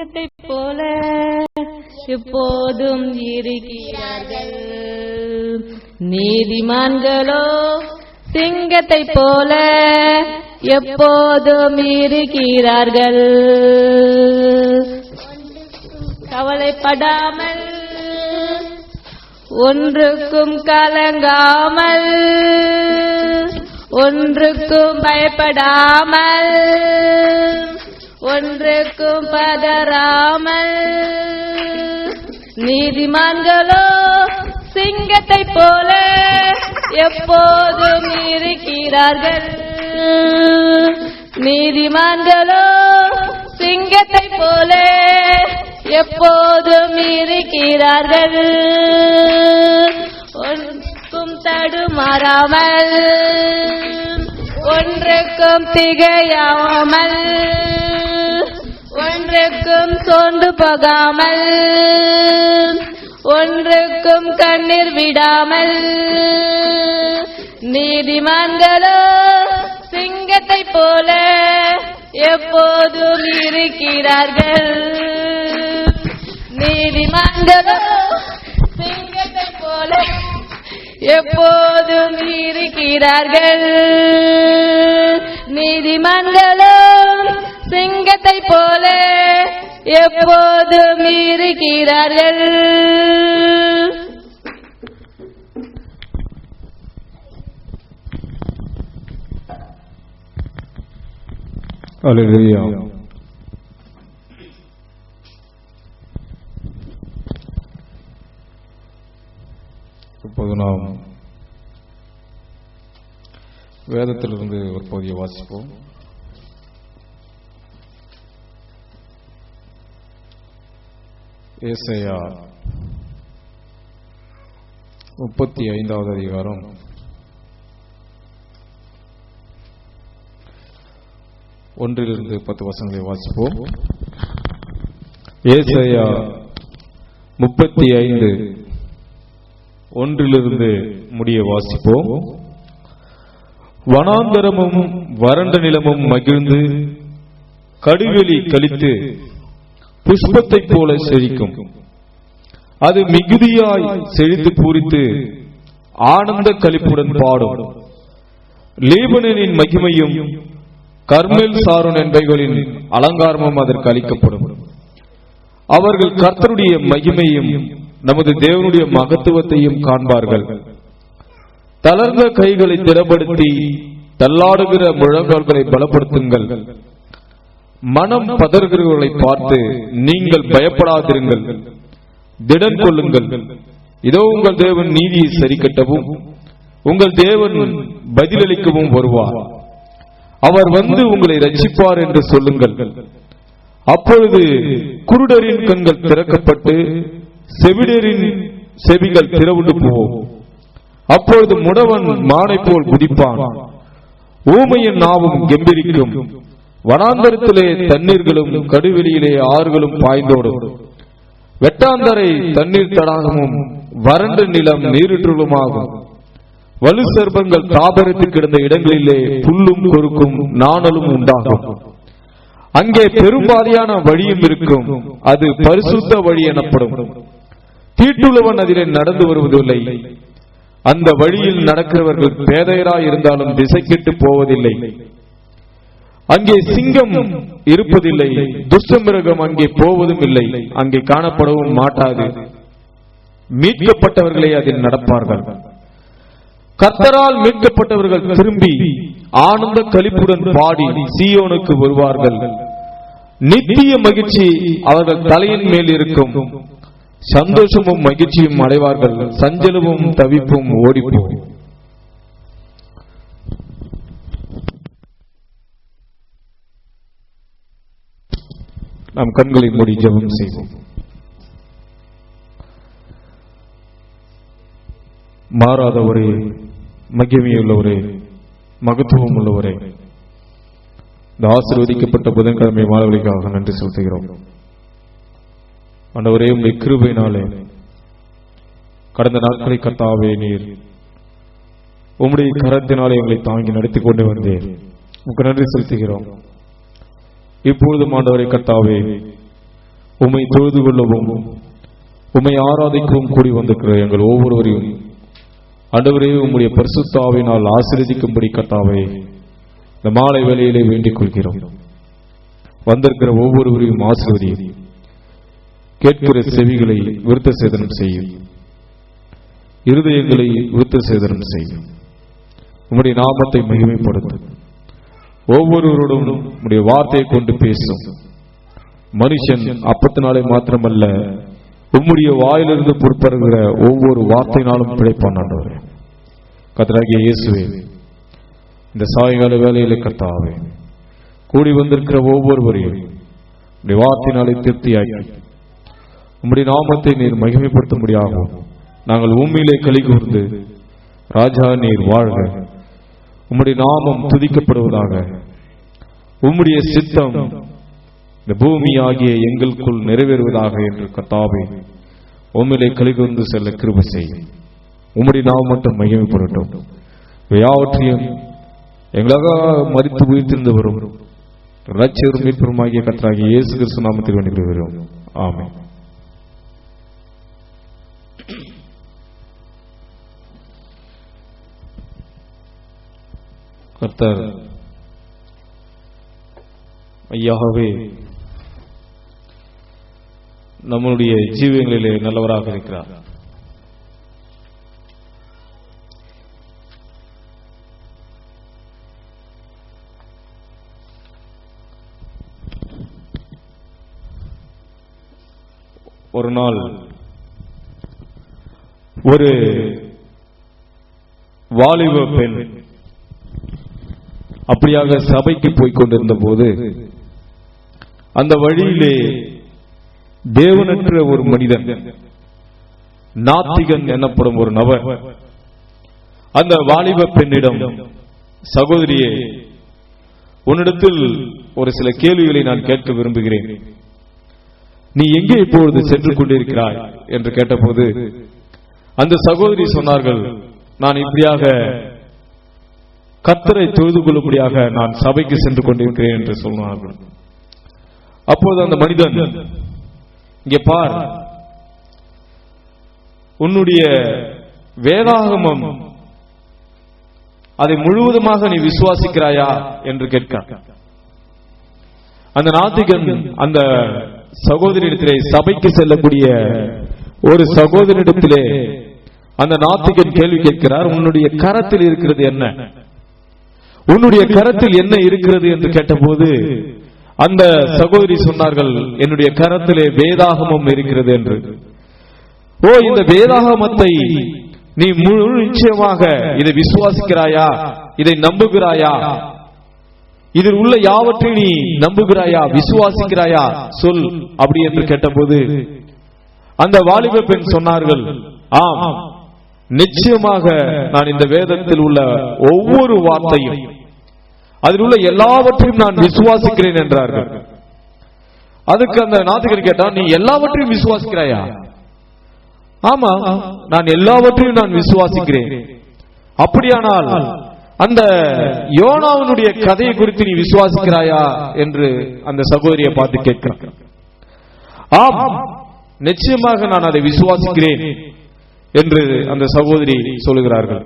சிங்கத்தை போல எப்போதும் இருக்கிறார்கள். நீதிமான்களோ சிங்கத்தை போல எப்போதும் இருக்கிறார்கள். கவலைப்படாமல் ஒன்றுக்கும் கலங்காமல் ஒன்றுக்கும் பயப்படாமல் ஒன்றுக்கும் பதறாமல் நீதிமான்களோ சிங்கத்தை போல எப்போதும் இருக்கிறார்கள். நீதிமான்களோ சிங்கத்தை போல எப்போதும் இருக்கிறார்கள். ஒன்றுக்கும் தடுமாறாமல் ஒன்றுக்கும் திகையாமல் ஒன்றுக்கும் சோர்ந்து போகாமல் ஒன்றுக்கும் கண்ணீர் விடாமல் நீதிமான்களோ சிங்கத்தை போல எப்போதும் இருக்கிறார்கள். நீதிமான்களோ சிங்கத்தை போல எப்போதும் இருக்கிறார்கள். நீதிமான்களோ சிங்கத்தை போல எப்போதும் இருக்கிறார்கள். அல்லேலூயா. இப்போது நாம் வேதத்திலிருந்து ஒரு பகுதியை வாசிப்போம். ஏசாயா 35வது அதிகாரம் 1 10 வசனங்களை வாசிப்போம். ஏசாயா 35 1 முடிய வாசிப்போம். வனாந்தரமும் வறண்ட நிலமும் மகிழ்ந்து கடுவெளி கழித்து புஷ்பத்தைப் போல செழிக்கும். அது மிகுதியாய் செழித்து பூரித்து ஆனந்த களிப்புடன் பாடும். லீபனனின் மகிமையும் கர்மேல் சாரோன் என்பவைகளின் அலங்காரமும் அதற்கு அளிக்கப்படும். அவர்கள் கர்த்தருடைய மகிமையும் நமது தேவனுடைய மகத்துவத்தையும் காண்பார்கள். தளர்ந்த கைகளை திடப்படுத்தி தள்ளாடுகிற முழங்கால்களை பலப்படுத்துங்கள். மனம் பதறுகிறவர்களை பார்த்து நீங்கள் பயப்படாதிருங்கள், திடன் கொள்ளுங்கள். இதோ உங்கள் தேவன் நீதியை சரிக்கட்டவும் உங்கள் தேவன் பதிலளிக்கவும் வருவார். அவர் வந்து உங்களை ரட்சிப்பார் என்று சொல்லுங்கள். அப்பொழுது குருடரின் கண்கள் திறக்கப்பட்டு செவிடரின் செவிகள் திறவுண்டு போவோம். அப்பொழுது முடவன் மானை போல் குதிப்பான், ஊமையின் நாவும் கெம்பீரிக்கும். வனாந்தரத்திலே தண்ணீர்களும் கடுவெளியிலே ஆறுகளும் பாய்ந்தோடும். வெட்டாந்தரை தண்ணீர் தடாகமும் வறண்ட நிலம் நீரூற்றுகளுமாகும். வலு சர்ப்பங்கள் தாபரித்து கிடந்த இடங்களிலே புல்லும் கொருக்கும் நாணலும் உண்டாகும். அங்கே பெரும்பாதியான வழியும் இருக்கும், அது பரிசுத்த வழி எனப்படும். தீட்டுள்ளவன் அதிலே நடந்து வருவதில்லை. அந்த வழியில் நடக்கிறவர்கள் பேதையராய் இருந்தாலும் திசை கெட்டு போவதில்லை. அங்கே சிங்கம் இருப்பதில்லை, துஷ்ட மிருகம் அங்கே போவதும் இல்லை, அங்கே காணப்படவும் மாட்டாது. மீட்கப்பட்டவர்களே அதில் நடப்பார்கள். கர்த்தரால் மீட்கப்பட்டவர்கள் திரும்பி ஆனந்த களிப்புடன் பாடி சீயோனுக்கு வருவார்கள். நித்திய மகிழ்ச்சி அவர்கள் தலையின் மேல் இருக்கும். சந்தோஷமும் மகிழ்ச்சியும் அடைவார்கள். சஞ்சலமும் தவிப்பும் ஓடிப்போம். நாம் கண்களை மூடி ஜெபம் செய்வோம். மாறாதவரே, மகிமையுள்ளவரே, மகத்துவம் உள்ளவரே, இந்த ஆசீர்வதிக்கப்பட்ட புதன்கிழமை மாணவர்களுக்காக நன்றி செலுத்துகிறோம். ஆண்டவரே, உம்முடைய கிருபையினாலே கடந்த நாட்களை கர்த்தாவே நீர் உம்முடைய கரத்தினாலே எங்களை தாங்கி நடத்தி கொண்டு வந்தேன். உங்களுக்கு நன்றி செலுத்துகிறோம். இப்பொழுது ஆண்டவரே கர்த்தாவே, உம்மை தொழுது கொள்ளவும் உம்மை ஆராதிக்கவும் கூடி வந்திருக்கிற எங்கள் ஒவ்வொருவரையும் ஆண்டவரே உம்முடைய பரிசுத்த ஆவியினால் ஆசீர்வதிக்கும்படி கர்த்தாவே இந்த மாலை வேளையிலே வேண்டிக் கொள்கிறோம். வந்திருக்கிற ஒவ்வொருவரையும் ஆசீர்வதியும், கேட்கிற செவிகளை விருத்த சேதனம் செய்யும், இருதயங்களை விருத்த சேதனம் செய்யும், உம்முடைய நாமத்தை மகிமைப்படுத்தும். ஒவ்வொருவரோடும் உம்முடைய வார்த்தையை கொண்டு பேசும். மனுஷன் அப்பத்தினாலே மாத்திரமல்ல, உம்முடைய வாயிலிருந்து புறப்படுகிற ஒவ்வொரு வார்த்தையினாலும் பிழைப்பான். ஆண்டவரே கர்த்தராகிய இயேசுவே, இந்த சாயங்கால வேளையிலே கர்த்தாவே கூடி வந்திருக்கிற ஒவ்வொருவரையும் உம்முடைய வார்த்தையினாலே திருப்தியாக்கி உம்முடைய நாமத்தை நீர் மகிமைப்படுத்தும்படியாகும். நாங்கள் உம்மிலே களி கூர்ந்து ராஜா நீர் வாழ்க, உம்முடைய நாமம் துதிக்கப்படுவதாக, உம்முடைய சித்தம் இந்த பூமி ஆகிய எங்களுக்குள் நிறைவேறுவதாக என்று கர்த்தாவே உம்மிலே களி கூர்ந்து செல்ல கிருபை செய்யும். உம்முடைய நாமம் மட்டும் மகிமைப்படட்டும். யாவற்றையும் எங்களாக மரித்து உயிர்த்திருந்து வரும் இரட்சகரும் மீட்பருமாகிய கர்த்தராகிய இயேசு கிறிஸ்து நாமத்தில் வேண்டிக் கொள்கிறோம். ஆமென். கர்த்தர் ஐயாகவே நம்முடைய ஜீவங்களிலே நல்லவராக இருக்கிறார். ஒரு நாள் ஒரு வாலிப பெண் அப்படியாக சபைக்கு போய்க் கொண்டிருந்த போது அந்த வழியிலே தேவனற்ற ஒரு மனிதன், நாத்திகன் எனப்படும் ஒரு நபர், அந்த வாலிப பெண்ணிடம், சகோதரியே, உன்னிடத்தில் ஒரு சில கேள்விகளை நான் கேட்க விரும்புகிறேன். நீ எங்கே இப்பொழுது சென்று கொண்டிருக்கிறாய் என்று கேட்டபோது அந்த சகோதரி சொன்னார்கள், நான் இப்படியாக கர்த்தரை தொழுது கொள்ளும்படியாக நான் சபைக்கு சென்று கொண்டிருக்கிறேன் என்று சொன்னார்கள். அப்போது அந்த மனிதன், இங்கே பார், உன்னுடைய வேதாகமம் அதை முழுவதுமாக நீ விசுவாசிக்கிறாயா என்று கேட்க, அந்த நாத்திகன் அந்த சகோதரியிடத்திலே, சபைக்கு செல்லக்கூடிய ஒரு சகோதரியிடத்திலே அந்த நாத்திகன் கேள்வி கேட்கிறார், உன்னுடைய கரத்தில் இருக்கிறது என்ன, உன்னுடைய கரத்தில் என்ன இருக்கிறது என்று கேட்டபோது அந்த சகோதரி சொன்னார்கள், என்னுடைய கரத்திலே வேதாகமம் இருக்கிறது என்று. ஓ, இந்த வேதாகமத்தை நீ முழு நிச்சயமாக இதை விசுவாசிக்கிறாயா, இதை நம்புகிறாயா, இதில் உள்ள யாவற்றையும் நீ நம்புகிறாயா, விசுவாசிக்கிறாயா, சொல் அப்படி என்று கேட்டபோது அந்த வாலிப பெண் சொன்னார்கள், ஆம், நிச்சயமாக நான் இந்த வேதத்தில் உள்ள ஒவ்வொரு வார்த்தையும், அதில் உள்ள எல்லாவற்றையும் நான் விசுவாசிக்கிறேன் என்றார்கள். அதுக்கு அந்த நாத்திகன் கேட்டான், நீ எல்லாவற்றையும் விசுவாசிக்கிறாயா? ஆமா, நான் எல்லாவற்றையும் நான் விசுவாசிக்கிறேன். அப்படியானால் அந்த யோனாவினுடைய கதையை குறித்து நீ விசுவாசிக்கிறாயா என்று அந்த சகோதரியை பார்த்து கேட்கிறான். ஆம், நிச்சயமாக நான் அதை விசுவாசிக்கிறேன் என்று அந்த சகோதரி சொல்லுகிறார்கள்.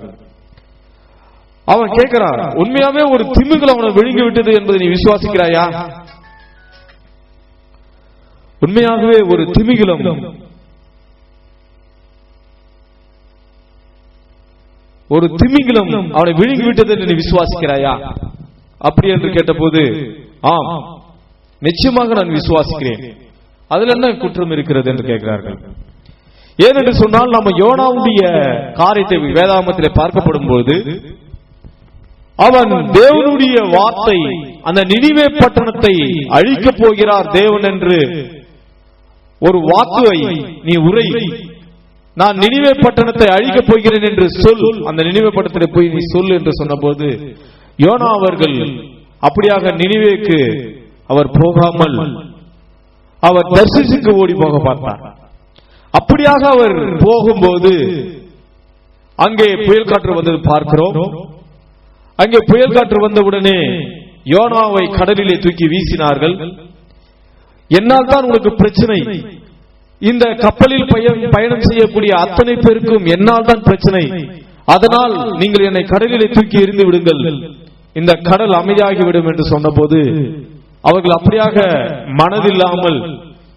அவன் கேட்கிறான், உண்மையாவே ஒரு திமிங்கலம் அவனை விழுங்கி விட்டது என்பதை நீ விசுவாசிக்கிறாயா? உண்மையாகவே ஒரு திமிங்கலம் அவனை விழுங்கி விட்டது என்று நீ விசுவாசிக்கிறாயா அப்படி என்று கேட்டபோது, ஆம், நிச்சயமாக நான் விசுவாசிக்கிறேன். அதுல என்ன குற்றம் இருக்கிறது என்று கேட்கிறார்கள். ஏனென்று சொன்னால், நம்ம யோனாவுடைய காரியத்தை வேதாகமத்திலே பார்க்கப்படும் போது அவன் தேவனுடைய வார்த்தை, அந்த நினிவே பட்டணத்தை அழிக்கப் போகிறார் தேவன் என்று ஒரு வாக்குவை நீ உரை, நான் நினிவே பட்டணத்தை அழிக்கப் போகிறேன் என்று சொல், அந்த நினிவே பட்டணத்தை போய் நீ சொல் என்று சொன்னபோது யோனா அவர்கள் அப்படியாக நினிவேக்கு அவர் போகாமல் அவர் தர்சீசுக்கு ஓடி போக பார்த்தார். அப்படியாக அவர் போகும்போது அங்கே புயல் காற்று வந்தது பார்க்கிறோம். அங்கே புயல் காற்று வந்தவுடனே யோனாவை கடலிலே தூக்கி வீசினார்கள். என்னால் தான் உனக்கு பிரச்சனை, இந்த கப்பலில் பயணம் செய்யக்கூடிய அத்தனை பேருக்கும் என்னால் தான் பிரச்சனை, அதனால் நீங்கள் என்னை கடலிலே தூக்கி எறிந்து விடுங்கள், இந்த கடல் அமைதியாகிவிடும் என்று சொன்னபோது அவர்கள் அப்படியாக மனதில்லாமல்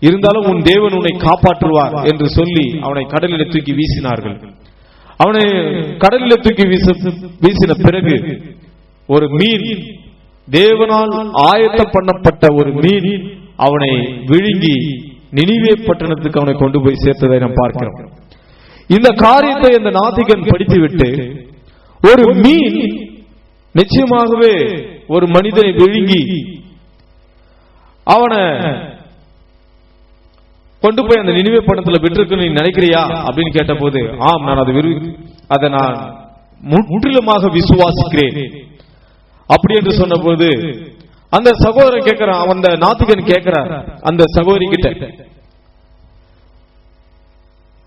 இருந்தாலும் உன் தேவன் உன்னை காப்பாற்றுவார் என்று சொல்லி அவனை கடலிலே தூக்கி வீசினார்கள். அவனை கடலிலே தூக்கி வீசின பிறகு ஒரு மீன், தேவனால் ஆயத்தம் பண்ணப்பட்ட ஒரு மீன் அவனை விழுங்கி நினிவே பட்டணத்துக்கு அவனை கொண்டு போய் சேர்த்ததை நாம் பார்க்கிறோம். இந்த காரியத்தை இந்த நாத்திகன் படித்துவிட்டு, ஒரு மீன் நிச்சயமாகவே ஒரு மனிதனை விழுங்கி அவனை கொண்டு போய் அந்த நினிவே பட்டணத்தில் விட்டுருக்கு நீ நினைக்கிறியா அப்படின்னு கேட்ட போது, ஆம், நான் அதை நான் முற்றிலுமாக விசுவாசிக்கிறேன் அப்படி என்று சொன்ன போது அந்த சகோதரன் கேட்கிறான், அந்த நாத்திகன் கேட்கிறார் அந்த சகோதரி கிட்ட,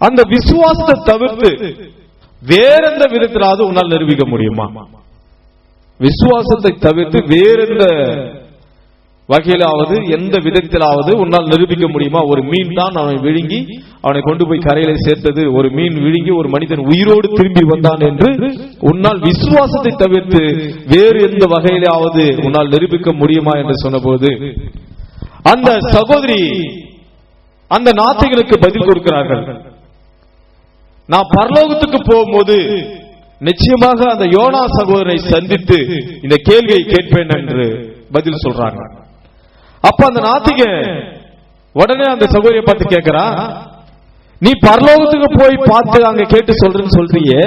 அந்த விசுவாசத்தை தவிர்த்து வேற எந்த விதத்திலாவது உன்னால் நிரூபிக்க முடியுமா? விசுவாசத்தை தவிர்த்து வேற எந்த வகையிலாவது எந்த விதத்திலாவது உன்னால் நிரூபிக்க முடியுமா? ஒரு மீன் தான் அவனை விழுங்கி அவனை கொண்டு போய் கரையில சேர்த்தது, ஒரு மீன் விழுங்கி ஒரு மனிதன் உயிரோடு திரும்பி வந்தான் என்று உன்னால் விசுவாசத்தை தவிர்த்து வேறு எந்த வகையிலாவது உன்னால் நிரூபிக்க முடியுமா என்று சொன்னபோது அந்த சகோதரி அந்த நாத்திகனுக்கு பதில் கொடுக்கிறார்கள், நான் பரலோகத்துக்கு போகும்போது நிச்சயமாக அந்த யோனா சகோதரனை சந்தித்து இந்த கேள்வியை கேட்பேன் என்று பதில் சொல்றாங்க. அப்ப அந்த நாத்திகன் உடனே அந்த சகோதரியை பார்த்து கேட்கிறா, நீ பரலோகத்துக்கு போய் பார்த்து அங்க கேட்டு சொல்றேன்னு சொல்றியே,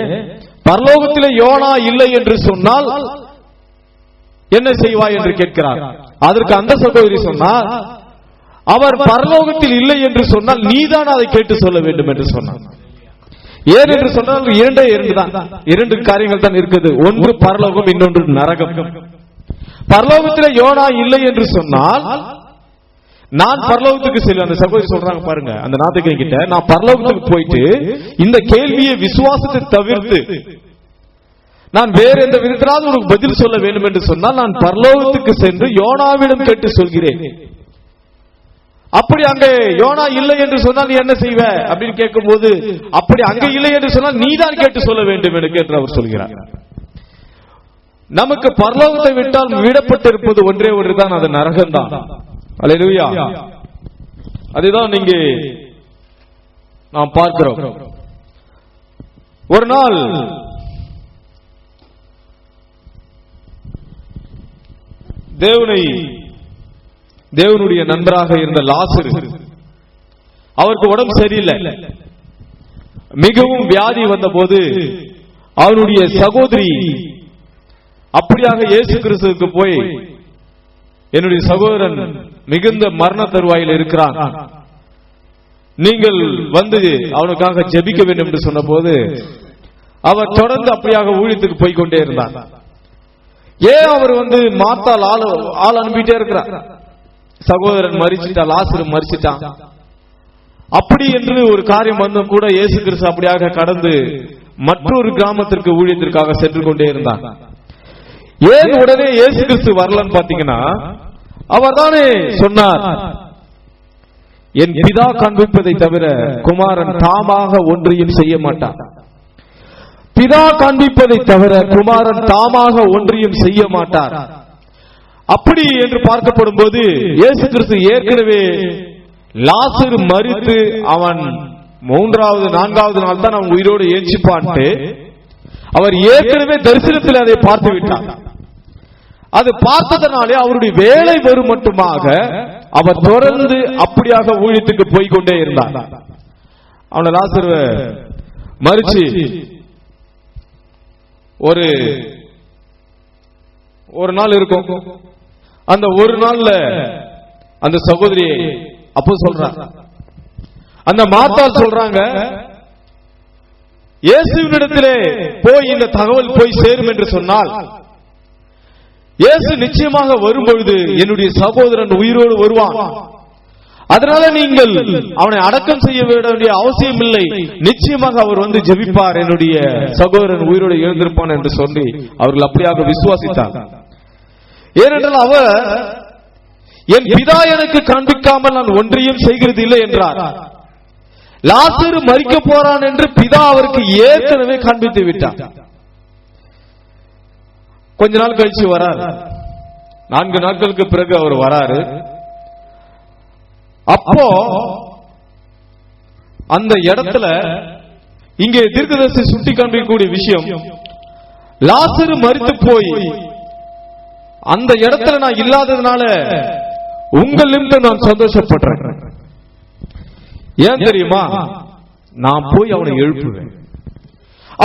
பரலோகத்திலே யோனா இல்லை என்று சொன்னால் என்ன செய்வாய் என்று கேட்கிறார். அதற்கு அந்த சகோதரி சொன்னார், அவர் பரலோகத்தில் இல்லை என்று சொன்னால் நீதான் அதை கேட்டு சொல்ல வேண்டும் என்று சொன்னார். ஏன் என்று சொன்னால் இரண்டு காரியங்கள் தான் இருக்குது, ஒன்று பரலோகம், இன்னொன்று நரகம். பரலோகத்தில் யோனா இல்லை என்று சொன்னால் நான் பரலோகத்துக்கு செல்வேன். அந்த சகோதரி சொல்றாங்க பாருங்க, அந்த நாத்திகன் கிட்ட, நான் பரலோகத்துக்கு போயிட்டு இந்த கேள்வியை விசுவாசத்தை தவிர்த்து நான் வேற எந்த விதத்திலாவது உனக்கு பதில் சொல்ல வேண்டும் என்று சொன்னால் நான் பரலோகத்துக்கு சென்று யோனாவிடம் கேட்டு சொல்கிறேன். அப்படி அங்கே யோனா இல்லை என்று சொன்னால் நீ என்ன செய்வ அப்படின்னு கேட்கும் போது, அப்படி அங்க இல்லை என்று சொன்னால் நீதான் கேட்டு சொல்ல வேண்டும் என்று அவர் சொல்கிறார். நமக்கு பரலோகத்தை விட்டால் விடப்பட்டிருப்பது ஒன்றே ஒன்றுதான், அது நரகம்தான். அல்லேலூயா. அதுதான் நீங்க நாம் பார்க்கிறோம். ஒரு நாள் தேவனுடைய நண்பராக இருந்த லாசரு, அவருக்கு உடம்பு சரியில்லை, மிகவும் வியாதி வந்த போது அவனுடைய சகோதரி அப்படியாக இயேசு கிறிஸ்துவுக்கு போய், என்னுடைய சகோதரன் மிகுந்த மரண தருவாயில் இருக்கிறான், நீங்கள் வந்து அவனுக்காக ஜெபிக்க வேண்டும் என்று சொன்ன போது அவர் தொடர்ந்து அப்படியாக ஊழியத்துக்கு போய்கொண்டே இருந்தார். ஏன் அவர் மாத்தால் ஆள் அனுப்பிட்டே இருக்கிறார், சகோதரன் மரிச்சிட்டான், லாசரு மரிச்சிட்டான், அப்படி என்று ஒரு காரியம் வந்தும் கூட இயேசு கிறிஸ்து அப்படியாக கடந்து மற்றொரு கிராமத்திற்கு ஊழியத்திற்காக சென்று கொண்டே இருந்தார். ஏன் உடனே இயேசு கிறிஸ்து வரலன்னு பாத்தீங்கன்னா, அவர் தானே சொன்னார், என் பிதா காண்பிப்பதை தவிர குமாரன் தாமாக ஒன்றையும் செய்ய மாட்டார். பிதா காண்பிப்பதை தவிர குமாரன் தாமாக ஒன்றையும் செய்ய மாட்டார். அப்படி என்று பார்க்கப்படும் போது இயேசு கிறிஸ்து ஏற்கனவே லாசரு மரித்து அவன் 3வது 4வது நாள் தான் அவன் உயிரோடு ஏற்றிப்பான்ட்டு அவர் ஏற்கனவே தரிசனத்தில் அதை பார்த்து விட்டார். அது பார்த்ததனாலே அவருடைய வேலை வரும் மட்டுமாக அவர் தொடர்ந்து அப்படியாக ஊழியத்துக்கு போய்கொண்டே இருந்தார். அவனை லாசரு மரிச்சு ஒரு நாள் இருக்கும். அந்த ஒரு நாள்ல அந்த சகோதரி அப்போ சொல்றாங்க, அந்த மாத்தாள் சொல்றாங்க, இயேசுவினிடத்திலே போய் இந்த தகவல் போய் சேரும் என்று சொன்னால் இயேசு நிச்சயமாக வரும்பொழுது என்னுடைய சகோதரன் உயிரோடு வருவான், அதனால நீங்கள் அவனை அடக்கம் செய்ய வேண்டிய அவசியம் இல்லை, நிச்சயமாக அவர் ஜெபிப்பார், என்னுடைய சகோதரன் உயிரோடு எழுந்திருப்பான் என்று சொல்லி அவர்கள் அப்படியாக விசுவாசித்தார். ஏனென்றால் அவர் என் பிதா எனக்கு காண்பிக்காமல் நான் ஒன்றையும் செய்கிறது இல்லை என்றார். லாசரு மரிக்க போறான் என்று பிதா அவருக்கு ஏற்கனவே காண்பித்து விட்டார். கொஞ்ச நாள் கழிச்சு வராரு. 4 நாட்களுக்கு பிறகு அவர் வராரு. அப்போ அந்த இடத்துல இங்கே தீர்க்கதரிசி சுட்டி காண்பிக்கக்கூடிய விஷயம், லாசரு மரித்து போய் அந்த இடத்துல நான் இல்லாததுனால உங்கள் நிமித்தம் நான் சந்தோஷப்படுறேன். ஏன் தெரியுமா? நான் போய் அவனை எழுப்புவேன்.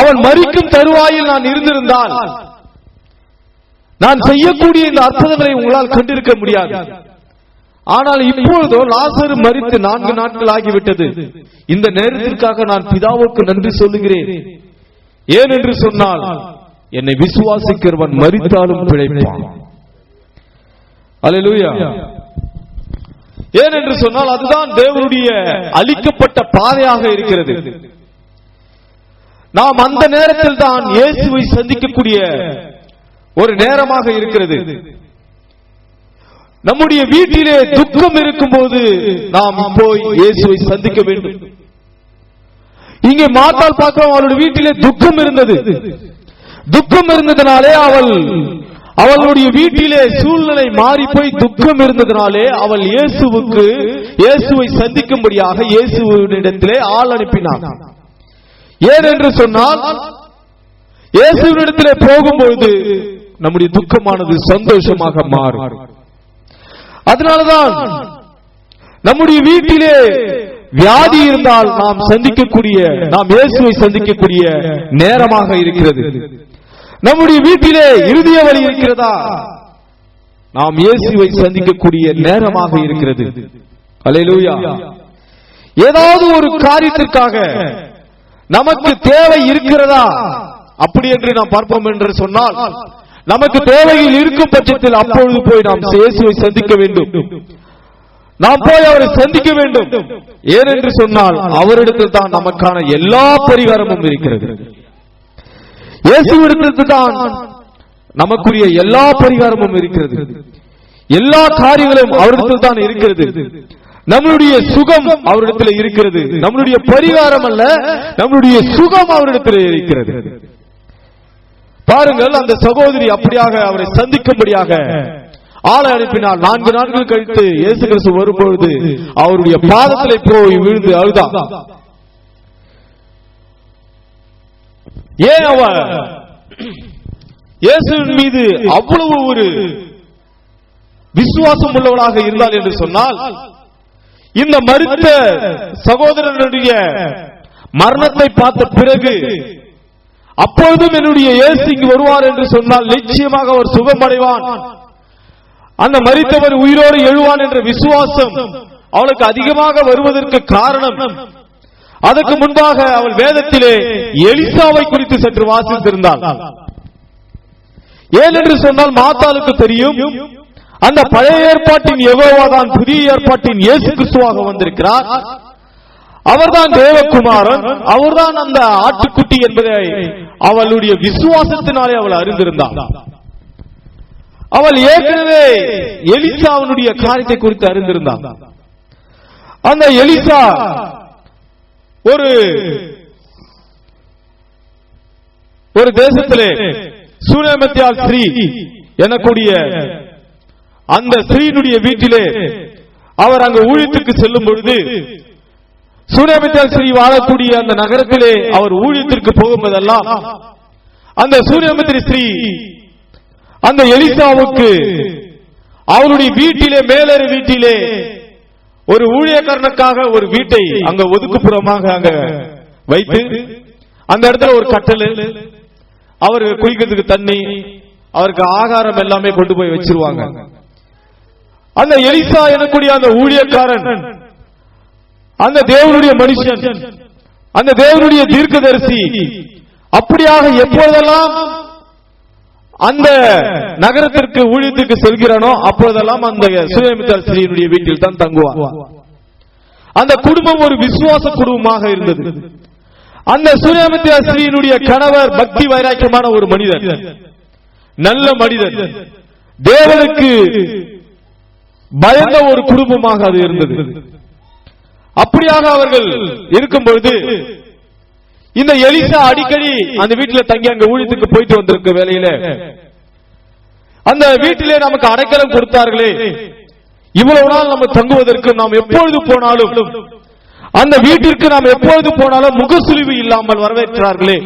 அவன் மரிக்கும் தருவாயில் நான் இருந்திருந்தால் நான் செய்யக்கூடிய இந்த அற்புதங்களை உங்களால் கண்டிருக்க முடியாது. ஆனால் இப்பொழுதோ லாசரு மரித்து 4 நாட்கள் ஆகிவிட்டது. இந்த நேரத்திற்காக நான் பிதாவுக்கு நன்றி சொல்லுகிறேன். ஏன் என்று சொன்னால், என்னை விசுவாசிக்கிறவன் மரித்தாலும் பிழைப்பான். அல்லேலூயா. ஏன் என்று சொன்னால், அதுதான் தேவனுடைய அளிக்கப்பட்ட பாதையாக இருக்கிறது. நாம் அந்த நேரத்தில் தான் இயேசுவை சந்திக்கக்கூடிய ஒரு நேரமாக இருக்கிறது. நம்முடைய வீட்டிலே துக்கம் இருக்கும் போது நாம் போய் இயேசுவை சந்திக்க வேண்டும். இங்கே மாத்தாள் பார்க்கிறோம், அவளுடைய வீட்டிலே துக்கம் இருந்தது. துக்கம் இருந்ததினாலே அவளுடைய வீட்டிலே சூழ்நிலை மாறி போய் துக்கம் இருந்ததினாலே அவள் இயேசுவை சந்திக்கும்படியாக இயேசுவினிடத்திலே ஆள் அனுப்பினார். ஏன் என்று சொன்னால், இயேசுவினிடத்திலே போகும்போது நம்முடைய துக்கமானது சந்தோஷமாக மாறும். அதனால்தான் நம்முடைய வீட்டிலே வியாதி இருந்தால் நாம் இயேசுவை சந்திக்கக்கூடிய நேரமாக இருக்கிறது. நம்முடைய வீட்டிலே இருதய வலி இருக்கிறதா, நாம் இயேசுவை சந்திக்கக்கூடிய நேரமாக இருக்கிறது. அல்லேலூயா. ஏதாவது ஒரு காரியத்திற்காக நமக்கு தேவை இருக்கிறதா, அப்படி என்று நாம் பார்ப்போம் என்று சொன்னால், நமக்கு தேவையில் இருக்கும் பட்சத்தில் அப்பொழுது போய் நாம் இயேசுவை சந்திக்க வேண்டும். நாம் போய் அவரை சந்திக்க வேண்டும். ஏனென்று சொன்னால், அவரிடத்தில் தான் நமக்கான எல்லா பரிகாரமும் இருக்கிறது. இயேசுவிடத்தில் தான் நமக்குரிய எல்லா பரிகாரமும் இருக்கிறது. எல்லா காரியங்களும் அவரிடத்தில் தான் இருக்கிறது. நம்மளுடைய சுகம் அவரிடத்தில் இருக்கிறது. நம்மளுடைய பரிகாரம் அல்ல, நம்மளுடைய சுகம் அவரிடத்தில் இருக்கிறது. பாருங்கள், அந்த சகோதரி அப்படியாக அவரை சந்திக்கும்படியாக ஆளை அனுப்பினார். 4 நாட்கள் கழித்து இயேசு கிறிஸ்து வரும்பொழுது அவருடைய பாதத்திலே போய் விழுந்து அழுதார். ஏன் அவ இயேசுவின் மீது அவ்வளவு ஒரு விசுவாசம் உள்ளவளாக இருந்தாள் என்று சொன்னால், இந்த மரித்த சகோதரனுடைய மரணத்தை பார்த்த பிறகு அப்பொழுதும் என்னுடைய இயேசு இங்கு வருவார் என்று சொன்னால் நிச்சயமாக அவர் சுகமடைவான், அந்த மரித்தவர் உயிரோடு எழுவான் என்ற விசுவாசம் அவளுக்கு அதிகமாக வருவதற்கு காரணம், அதற்கு முன்பாக அவள் வேதத்திலே எலிசாவை குறித்து சற்று வாசித்திருந்தாள். ஏன் என்று சொன்னால், மாத்தாளுக்கு தெரியும் அந்த பழைய ஏற்பாட்டின் யெகோவா தான் புதிய ஏற்பாட்டின் இயேசு கிறிஸ்துவாக வந்திருக்கிறார். அவர்தான் தேவகுமாரன், அவர்தான் அந்த ஆட்டுக்குட்டி என்பதை அவளுடைய விசுவாசத்தினாலே அவள் அறிந்திருந்தாள். அவள் ஏற்கனவே எலிசாவினுடைய காரியத்தை குறித்து அறிந்திருந்தாள். அந்த எலிசா ஒரு தேசத்திலே சூனேமத்தியால் ஸ்ரீ எனக்கூடிய அந்த ஸ்ரீனுடைய வீட்டிலே அவர் அங்கு ஊழியத்துக்கு செல்லும் பொழுது, சூனேமத்தியால் ஸ்ரீ வாழக்கூடிய அந்த நகரத்திலே அவர் ஊழியத்திற்கு போகும்போதெல்லாம் அந்த சூனேமத்திரி ஸ்ரீ அந்த எலிசாவுக்கு அவருடைய வீட்டிலே மேலேறு வீட்டிலே ஒரு ஊழியக்காரனுக்காக ஒரு வீட்டை அங்க ஒதுக்குப்புறமாக அங்க வைத்து, அந்த இடத்துல ஒரு கட்டல், அவருக்கு குடிக்கிறதுக்கு தண்ணி, அவருக்கு ஆகாரம் எல்லாமே கொண்டு போய் வச்சிருவாங்க. அந்த எலிசா எனக்கூடிய அந்த ஊழியக்காரன், அந்த தேவனுடைய மனுஷன், அந்த தேவனுடைய தீர்க்கதரிசி அப்படியாக எப்பொழுதெல்லாம் அந்த நகரத்திற்கு ஊழியத்துக்கு செல்கிறானோ அப்பொழுதெல்லாம் அந்த சூனேமத்தியால் ஸ்ரீயினுடைய வீட்டில் தான் தங்குவார். அந்த குடும்பம் ஒரு விசுவாச குடும்பமாக இருந்தது. அந்த சூனேமத்தியால் ஸ்ரீயினுடைய கணவர் பக்தி வைராக்கியமான ஒரு மனிதர், நல்ல மனிதர், தேவனுக்கு பயந்த ஒரு குடும்பமாக அது இருந்தது. அப்படியாக அவர்கள் இருக்கும் பொழுது இந்த எலிசா அடிக்கடி அந்த வீட்டில் தங்கி அங்க ஊழியத்துக்கு போயிட்டு வந்திருக்க வேளையில அந்த வீட்டிலே நமக்கு அடைக்கலம் கொடுத்தார்களே, இவ்வளவு நாள் நம்ம தங்குவதற்கு நாம் எப்பொழுது போனாலும் அந்த வீட்டிற்கு நாம் எப்பொழுது போனாலும் முகசுலிவு இல்லாமல் வரவேற்றார்களே,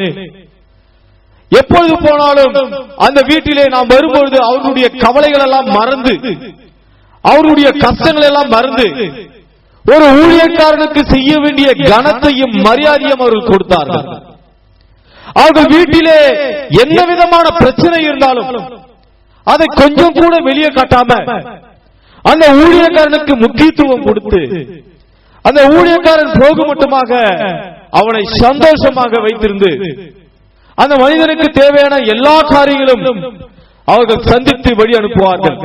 எப்பொழுது போனாலும் அந்த வீட்டிலே நாம் வரும்பொழுது அவர்களுடைய கவலைகள் எல்லாம் மறந்து, அவருடைய கஷ்டங்கள் எல்லாம் மறந்து ஒரு ஊழியக்காரனுக்கு செய்ய வேண்டிய கனத்தையும் மரியாதையும் அவர்கள் கொடுத்தார்கள். அவர்கள் வீட்டிலே என்ன விதமான பிரச்சனை இருந்தாலும் அதை கொஞ்சம் கூட வெளியே காட்டாம அந்த ஊழியக்காரனுக்கு முக்கியத்துவம் கொடுத்து அந்த ஊழியக்காரன் போக மட்டுமாக அவனை சந்தோஷமாக வைத்திருந்து அந்த மனிதனுக்கு தேவையான எல்லா காரியங்களும் அவர்கள் சந்தித்து வழி அனுப்புவார்கள்.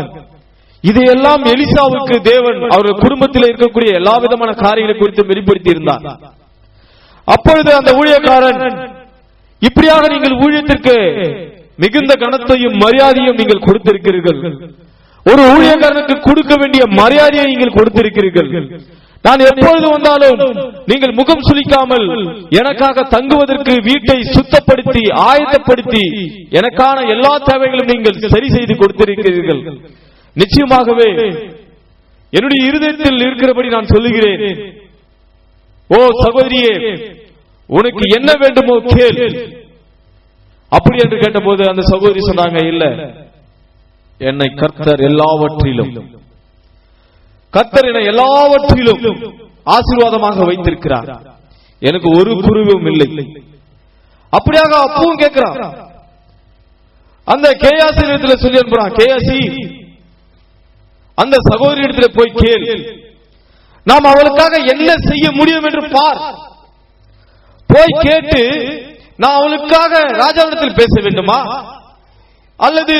இதையெல்லாம் எலிசாவுக்கு தேவன் அவர்கள் குடும்பத்தில் இருக்கக்கூடிய எல்லா விதமான காரியங்களை குறித்து வெளிப்படுத்தி இருந்தார். அப்பொழுது அந்த ஊழியக்காரன், இப்படியாக நீங்கள் ஊழியத்திற்கு மிகுந்த கனத்தையும் மரியாதையும் நீங்கள் கொடுத்திருக்கிறீர்கள், ஒரு ஊழியக்காரனுக்கு கொடுக்க வேண்டிய மரியாதையை நீங்கள் கொடுத்திருக்கிறீர்கள், நான் எப்பொழுது வந்தாலும் நீங்கள் முகம் சுளிக்காமல் எனக்காக தங்குவதற்கு வீட்டை சுத்தப்படுத்தி ஆயத்தப்படுத்தி எனக்கான எல்லா தேவைகளும் நீங்கள் சரி செய்து கொடுத்திருக்கிறீர்கள். நிச்சயமாகவே என்னுடைய இருதயத்தில் இருக்கிறபடி நான் சொல்லுகிறேன், ஓ சகோதரியே, உனக்கு என்ன வேண்டுமோ கேள். அப்படி என்று கேட்டபோது அந்த சகோதரி சொன்னாங்க, இல்ல, என்னை கர்த்தர் எல்லாவற்றிலும் ஆசீர்வாதமாக வைத்திருக்கிறார், எனக்கு ஒரு குறைவும் இல்லை. அப்படியாக அப்பவும் கேட்கிறான். அந்த கேயாசி இடத்துல சொல்லி அனுப்புறான், கேயாசி அந்த சகோதரி இடத்துல போய் கேள், நாம் அவளுக்காக என்ன செய்ய முடியும் என்று பார். போய் கேட்டு நான் அவளுக்காக ராஜாவிடத்தில் பேச வேண்டுமா அல்லது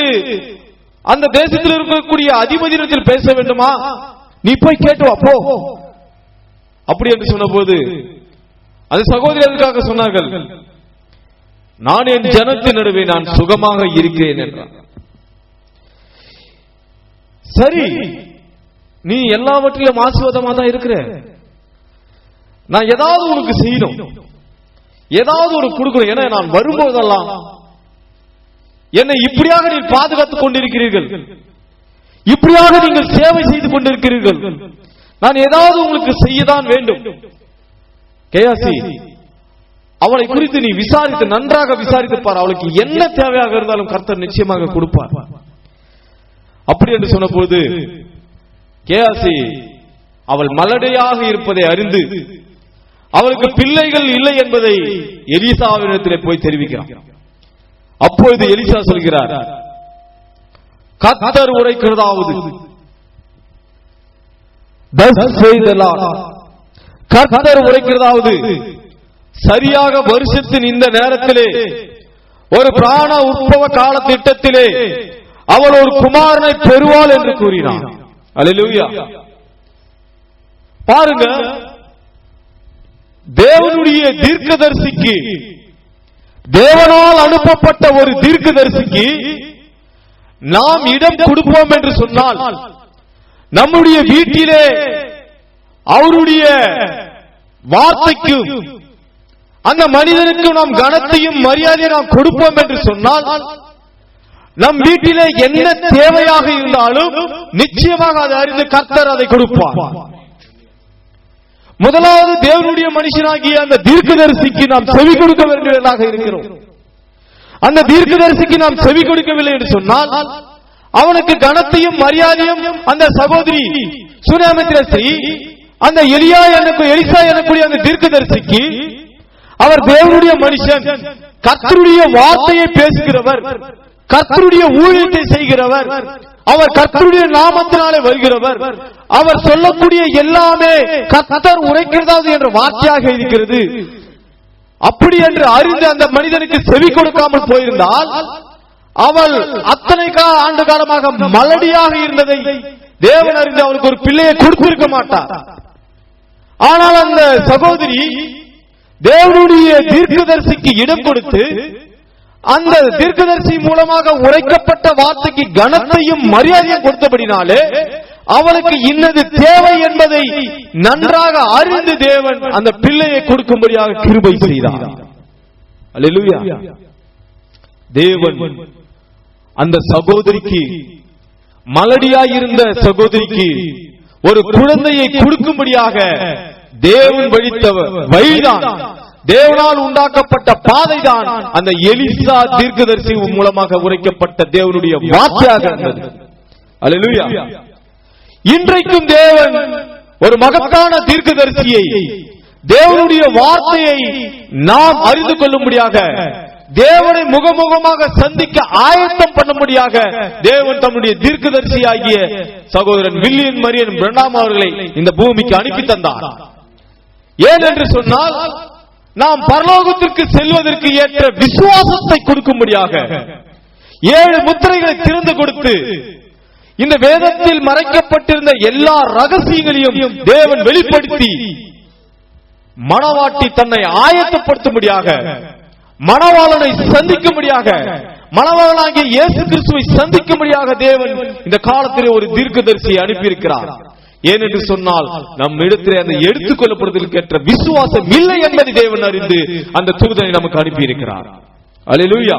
அந்த தேசத்தில் இருக்கக்கூடிய அதிபதியிடத்தில் பேச வேண்டுமா, நீ போய் கேட்டு வா போ. அப்படி என்று சொன்ன போது அந்த சகோதரி அதற்காக சொன்னார்கள், நான் என் ஜனத்தின் நடுவே நான் சுகமாக இருக்கிறேன் என்றார். சரி, நீ எல்லாவற்றிலும் ஆசீர்வாதமா தான் இருக்கிற, நான் ஏதாவது உனக்கு செய்யணும், ஏதாவது ஒரு கொடுக்கணும். ஏன்னா நான் வரும்போதெல்லாம் என்னை இப்படியாக நீ பாதுகாத்துக் கொண்டிருக்கிறீர்கள், இப்படியாக நீங்கள் சேவை செய்து கொண்டிருக்கிறீர்கள், நான் ஏதாவது உங்களுக்கு செய்யதான் வேண்டும். கேயாசி, அவளை குறித்து நீ விசாரித்து நன்றாக விசாரித்து பார், அவளுக்கு என்ன தேவையாக இருந்தாலும் கர்த்தர் நிச்சயமாக கொடுப்பார். அப்படி என்று சொன்னபோது கேயாசி அவள் மலடையாக இருப்பதை அறிந்து அவளுக்கு பிள்ளைகள் இல்லை என்பதை எலிசாவிடத்திலே போய் தெரிவிக்கிறார். அப்பொழுது எலிசா சொல்கிறார், கர்த்தர் உரைக்கிறதாவது, கர்த்தர் உரைக்கிறதாவது, சரியாக வருஷத்தின் இந்த நேரத்திலே ஒரு பிராண உற்பவ கால திட்டத்திலே அவள் ஒரு குமாரனை பெறுவாள் என்று கூறினார். அல்லேலூயா. பாருங்க, தேவனுடைய தீர்க்கதரிசிக்கு, தேவனால் அனுப்பப்பட்ட ஒரு தீர்க்கதரிசிக்கு நாம் இடம் கொடுப்போம் என்று சொன்னால், நம்முடைய வீட்டிலே அவருடைய வார்த்தைக்கும் அந்த மனிதனுக்கு நாம் கனத்தையும் மரியாதையை நாம் கொடுப்போம் என்று சொன்னால், நம் வீட்டிலே என்ன தேவையாக இருந்தாலும் நிச்சயமாக அதை அறிந்து கர்த்தர் அதை கொடுப்பார். முதலாவது தேவனுடைய மனுஷனாகிய அந்த தீர்க்கதரிசிக்கு நாம் செவி கொடுக்க வேண்டியவர்களாக இருக்கிறோம். அந்த தீர்க்கதரிசிக்கு நாம் செவி கொடுக்கவில்லை என்று சொன்னால் அவனுக்கு கனத்தையும் மரியாதையும் அந்த சகோதரி சூனேமித்திர ஸ்திரீ அந்த எலிசா எனக்கூடிய அந்த தீர்க்கதரிசிக்கு, அவர் தேவனுடைய மனுஷன், கர்த்தருடைய வார்த்தையை பேசுகிறவர், கர்த்தருடைய ஊழியத்தை செய்கிறவர், அவர் கர்த்தருடைய நாமத்தினாலே வருகிறவர், அவர் சொல்லக்கூடிய எல்லாமே கர்த்தர் உரைக்கிறதாவது என்ற வார்த்தையாக இருக்கிறது. அப்படி என்று அறிந்து அந்த மனிதனுக்கு செவி கொடுக்காமல் போயிருந்தால் அவள் அத்தனை ஆண்டு காலமாக மலடியாக இருந்ததை தேவன் அறிந்து அவளுக்கு ஒரு பிள்ளையை கொடுத்திருக்க மாட்டார். ஆனால் அந்த சகோதரி தேவனுடைய தீர்க்கதரிசிக்கு இடம் கொடுத்து அந்த தீர்க்கதரிசி மூலமாக உரைக்கப்பட்ட வார்த்தைக்கு கனத்தையும் மரியாதையும் கொடுத்தபடினாலே அவனுக்கு இன்னது தேவை என்பதை நன்றாக அறிந்து தேவன் அந்த பிள்ளையை கொடுக்கும்படியாக கிருபை செய்தார். அல்லேலூயா. தேவன் அந்த சகோதரிக்கு, மலடியாயிருந்த சகோதரிக்கு ஒரு குழந்தையை கொடுக்கும்படியாக தேவன் வழித்த வழிதான், தேவனால் உண்டாக்கப்பட்ட பாதைதான் அந்த எலிசா தீர்க்கதரிசி மூலமாக உரைக்கப்பட்ட தேவனுடைய வார்த்தையாக இருந்தது. அல்லேலூயா. இன்றைக்கும் தேவன் ஒரு மகத்தான தீர்க்கதரிசியை, தேவனுடைய வார்த்தையை நாம் அறிந்து கொள்ளும்படியாக, தேவனை முகமுகமாக சந்திக்க ஆயத்தம் பண்ணும்படியாக தேவன் தம்முடைய தீர்க்கதரிசியாகிய சகோதரன் வில்லியம் மரியன் பிரணாம் அவர்களை இந்த பூமிக்கு அனுப்பி தந்தார். ஏன் என்று சொன்னால், நாம் பரலோகத்திற்கு செல்வதற்கு ஏற்ற விசுவாசத்தை கொடுக்கும்படியாக 7 முத்திரைகளை திறந்து கொடுத்து இந்த வேதத்தில் மறைக்கப்பட்டிருந்த எல்லா ரகசியங்களையும் தேவன் வெளிப்படுத்தி மணவாட்டி தன்னை ஆயத்தப்படுத்தும்படியாக, மணவாளனை சந்திக்கும்படியாக, மணவாளனாகிய இயேசு கிறிஸ்துவை சந்திக்கும்படியாக தேவன் இந்த காலத்திலே ஒரு தீர்க்கதரிசியை அனுப்பியிருக்கிறார். ஏனென்று சொன்னால், நம் இடத்திலே அந்த எடுத்துக் கொள்ளப்படுவதற்கு ஏற்ற விசுவாசம் இல்லை என்பதை தேவன் அறிந்து அந்த தூதனை நமக்கு அனுப்பியிருக்கிறார். அல்லேலூயா.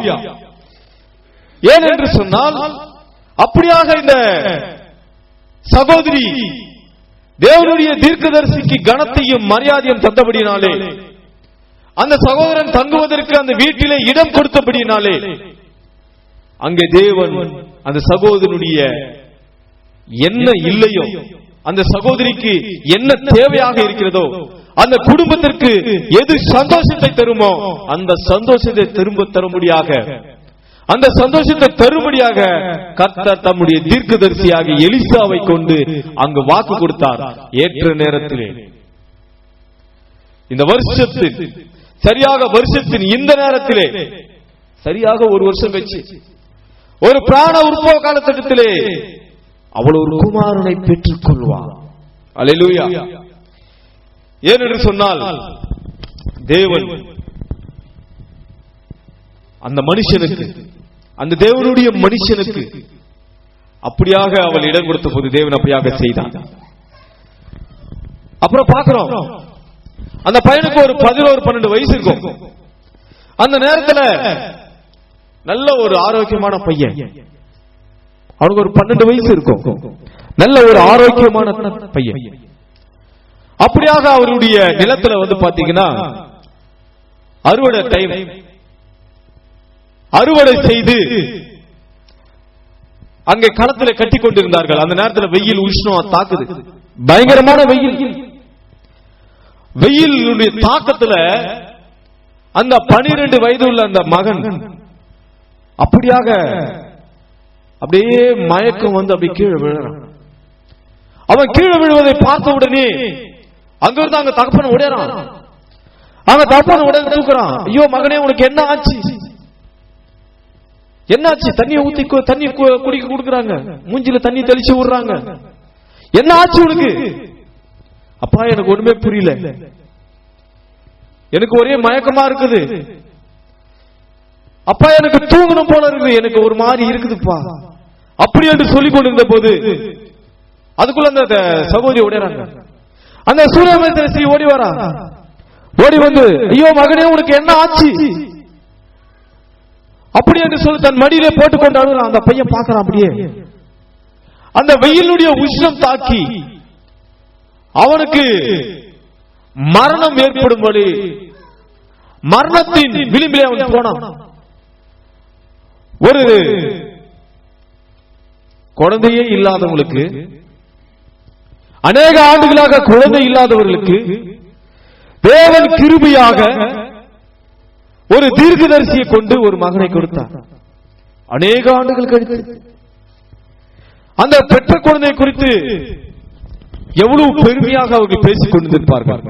ஏனென்று சொன்னால், அப்படியாக இந்த சகோதரி தேவனுடைய தீர்க்கதரிசிக்கு கனத்தையும் மரியாதையும் தந்தபடியினாலே, அந்த சகோதரன் தங்குவதற்கு அந்த வீட்டிலே இடம் கொடுத்தபடியினாலே, அங்கே தேவன் அந்த சகோதரனுடைய என்ன இல்லையோ, அந்த சகோதரிக்கு என்ன தேவையாக இருக்கிறதோ, அந்த குடும்பத்திற்கு எது சந்தோஷத்தை தருமோ அந்த சந்தோஷத்தை திரும்ப தரும்படியாக, அந்த சந்தோஷத்தை தரும்படியாக கர்த்தர் தம்முடைய தீர்க்கதரிசியாக எலிசாவை கொண்டு அங்கு வாக்கு கொடுத்தார். ஏற்ற நேரத்திலே, இந்த வருஷத்தில் சரியாக வருஷத்தின் இந்த நேரத்திலே, சரியாக 1 வருஷம் கழிச்சு ஒரு பிராண உற்பவ காலத்திட்டத்திலே அவள் ஒரு குமாரனை பெற்றுக் கொள்வார். அல்லேலூயா. ஏனென்று சொன்னால், தேவன் அந்த மனுஷனுக்கு, அந்த தேவனுடைய மனுஷனுக்கு அப்படியாக அவள் இடம் கொடுத்த போது தேவன் அப்படியாக செய்தான். அப்புறம் பார்க்கிறோம், அந்த பையனுக்கு ஒரு 11-12 வயசு இருக்கும். அந்த நேரத்தில் நல்ல ஒரு ஆரோக்கியமான பையன், அவனுக்கு ஒரு 12 வயசு இருக்கும், நல்ல ஒரு ஆரோக்கியமான பையன். அப்படியாக அவருடைய நிலத்துல வந்து பாத்தீங்கன்னா அறுவடை டைம், அறுவடை செய்து அங்கே களத்தில் கட்டி கொண்டிருந்தார்கள். அந்த நேரத்தில் வெயில் உஷ்ணம் தாக்குது, பயங்கரமான வெயில். வெயிலுடைய தாக்கத்துல அந்த 12 வயது உள்ள அந்த மகன் அப்படியாக அப்படியே மயக்கம் வந்து அப்படி கீழே விழுறான். அவன் கீழே விழுவதை பார்த்த உடனே அங்கிருந்து அங்க தகப்பன உடையறான். அங்க தகப்பன உடனே தூக்குறான். ஐயோ மகனே, உனக்கு என்ன ஆச்சு? என்னாச்சு? தண்ணியை ஊத்தி தண்ணி குடிக்க கொடுக்குறாங்க, மூஞ்சில தண்ணி தெளிச்சு விடுறாங்க. என்ன ஆச்சு உனக்கு? அப்பா, எனக்கு ஒண்ணுமே புரியல, எனக்கு ஒரே மயக்கமா இருக்குது. அப்பா, எனக்கு தூங்கணும் போல இருக்குது, எனக்கு ஒரு மாதிரி இருக்குதுப்பா. அப்படி என்று சொல்லிக் கொண்டிருந்த போது அதுக்குள்ள அந்த சகோதரி ஓடிறாங்க. அந்த சூரியமேஸ்வரி ஓடி வரா. ஓடி வந்து, ஐயோ மகனே, உனக்கு என்ன ஆச்சு? அப்படி என்று சொல்லி தன் மடியிலே போட்டுக்கொண்டு அழுகிறான். அந்த பையன் பார்க்கறான். அப்படியே அந்த வெயிலுடைய உஷ்ணம் தாக்கி அவனுக்கு மரணம் ஏற்படும்படி மரணத்தின் விளிம்பிலே அவன் போனான். ஒரு குழந்தையே இல்லாதவங்களுக்கு, அநேக ஆண்டுகளாக குழந்தை இல்லாதவர்களுக்கு தேவன் கிருபையாக ஒரு தீர்க்கதரிசியை கொண்டு ஒரு மகனை கொடுத்தார். அநேக ஆண்டுகள் கழித்து அந்த பெற்ற குழந்தை குறித்து எவ்வளவு பெருமையாக அவர்கள் பேசிக் கொண்டிருப்பார்கள்.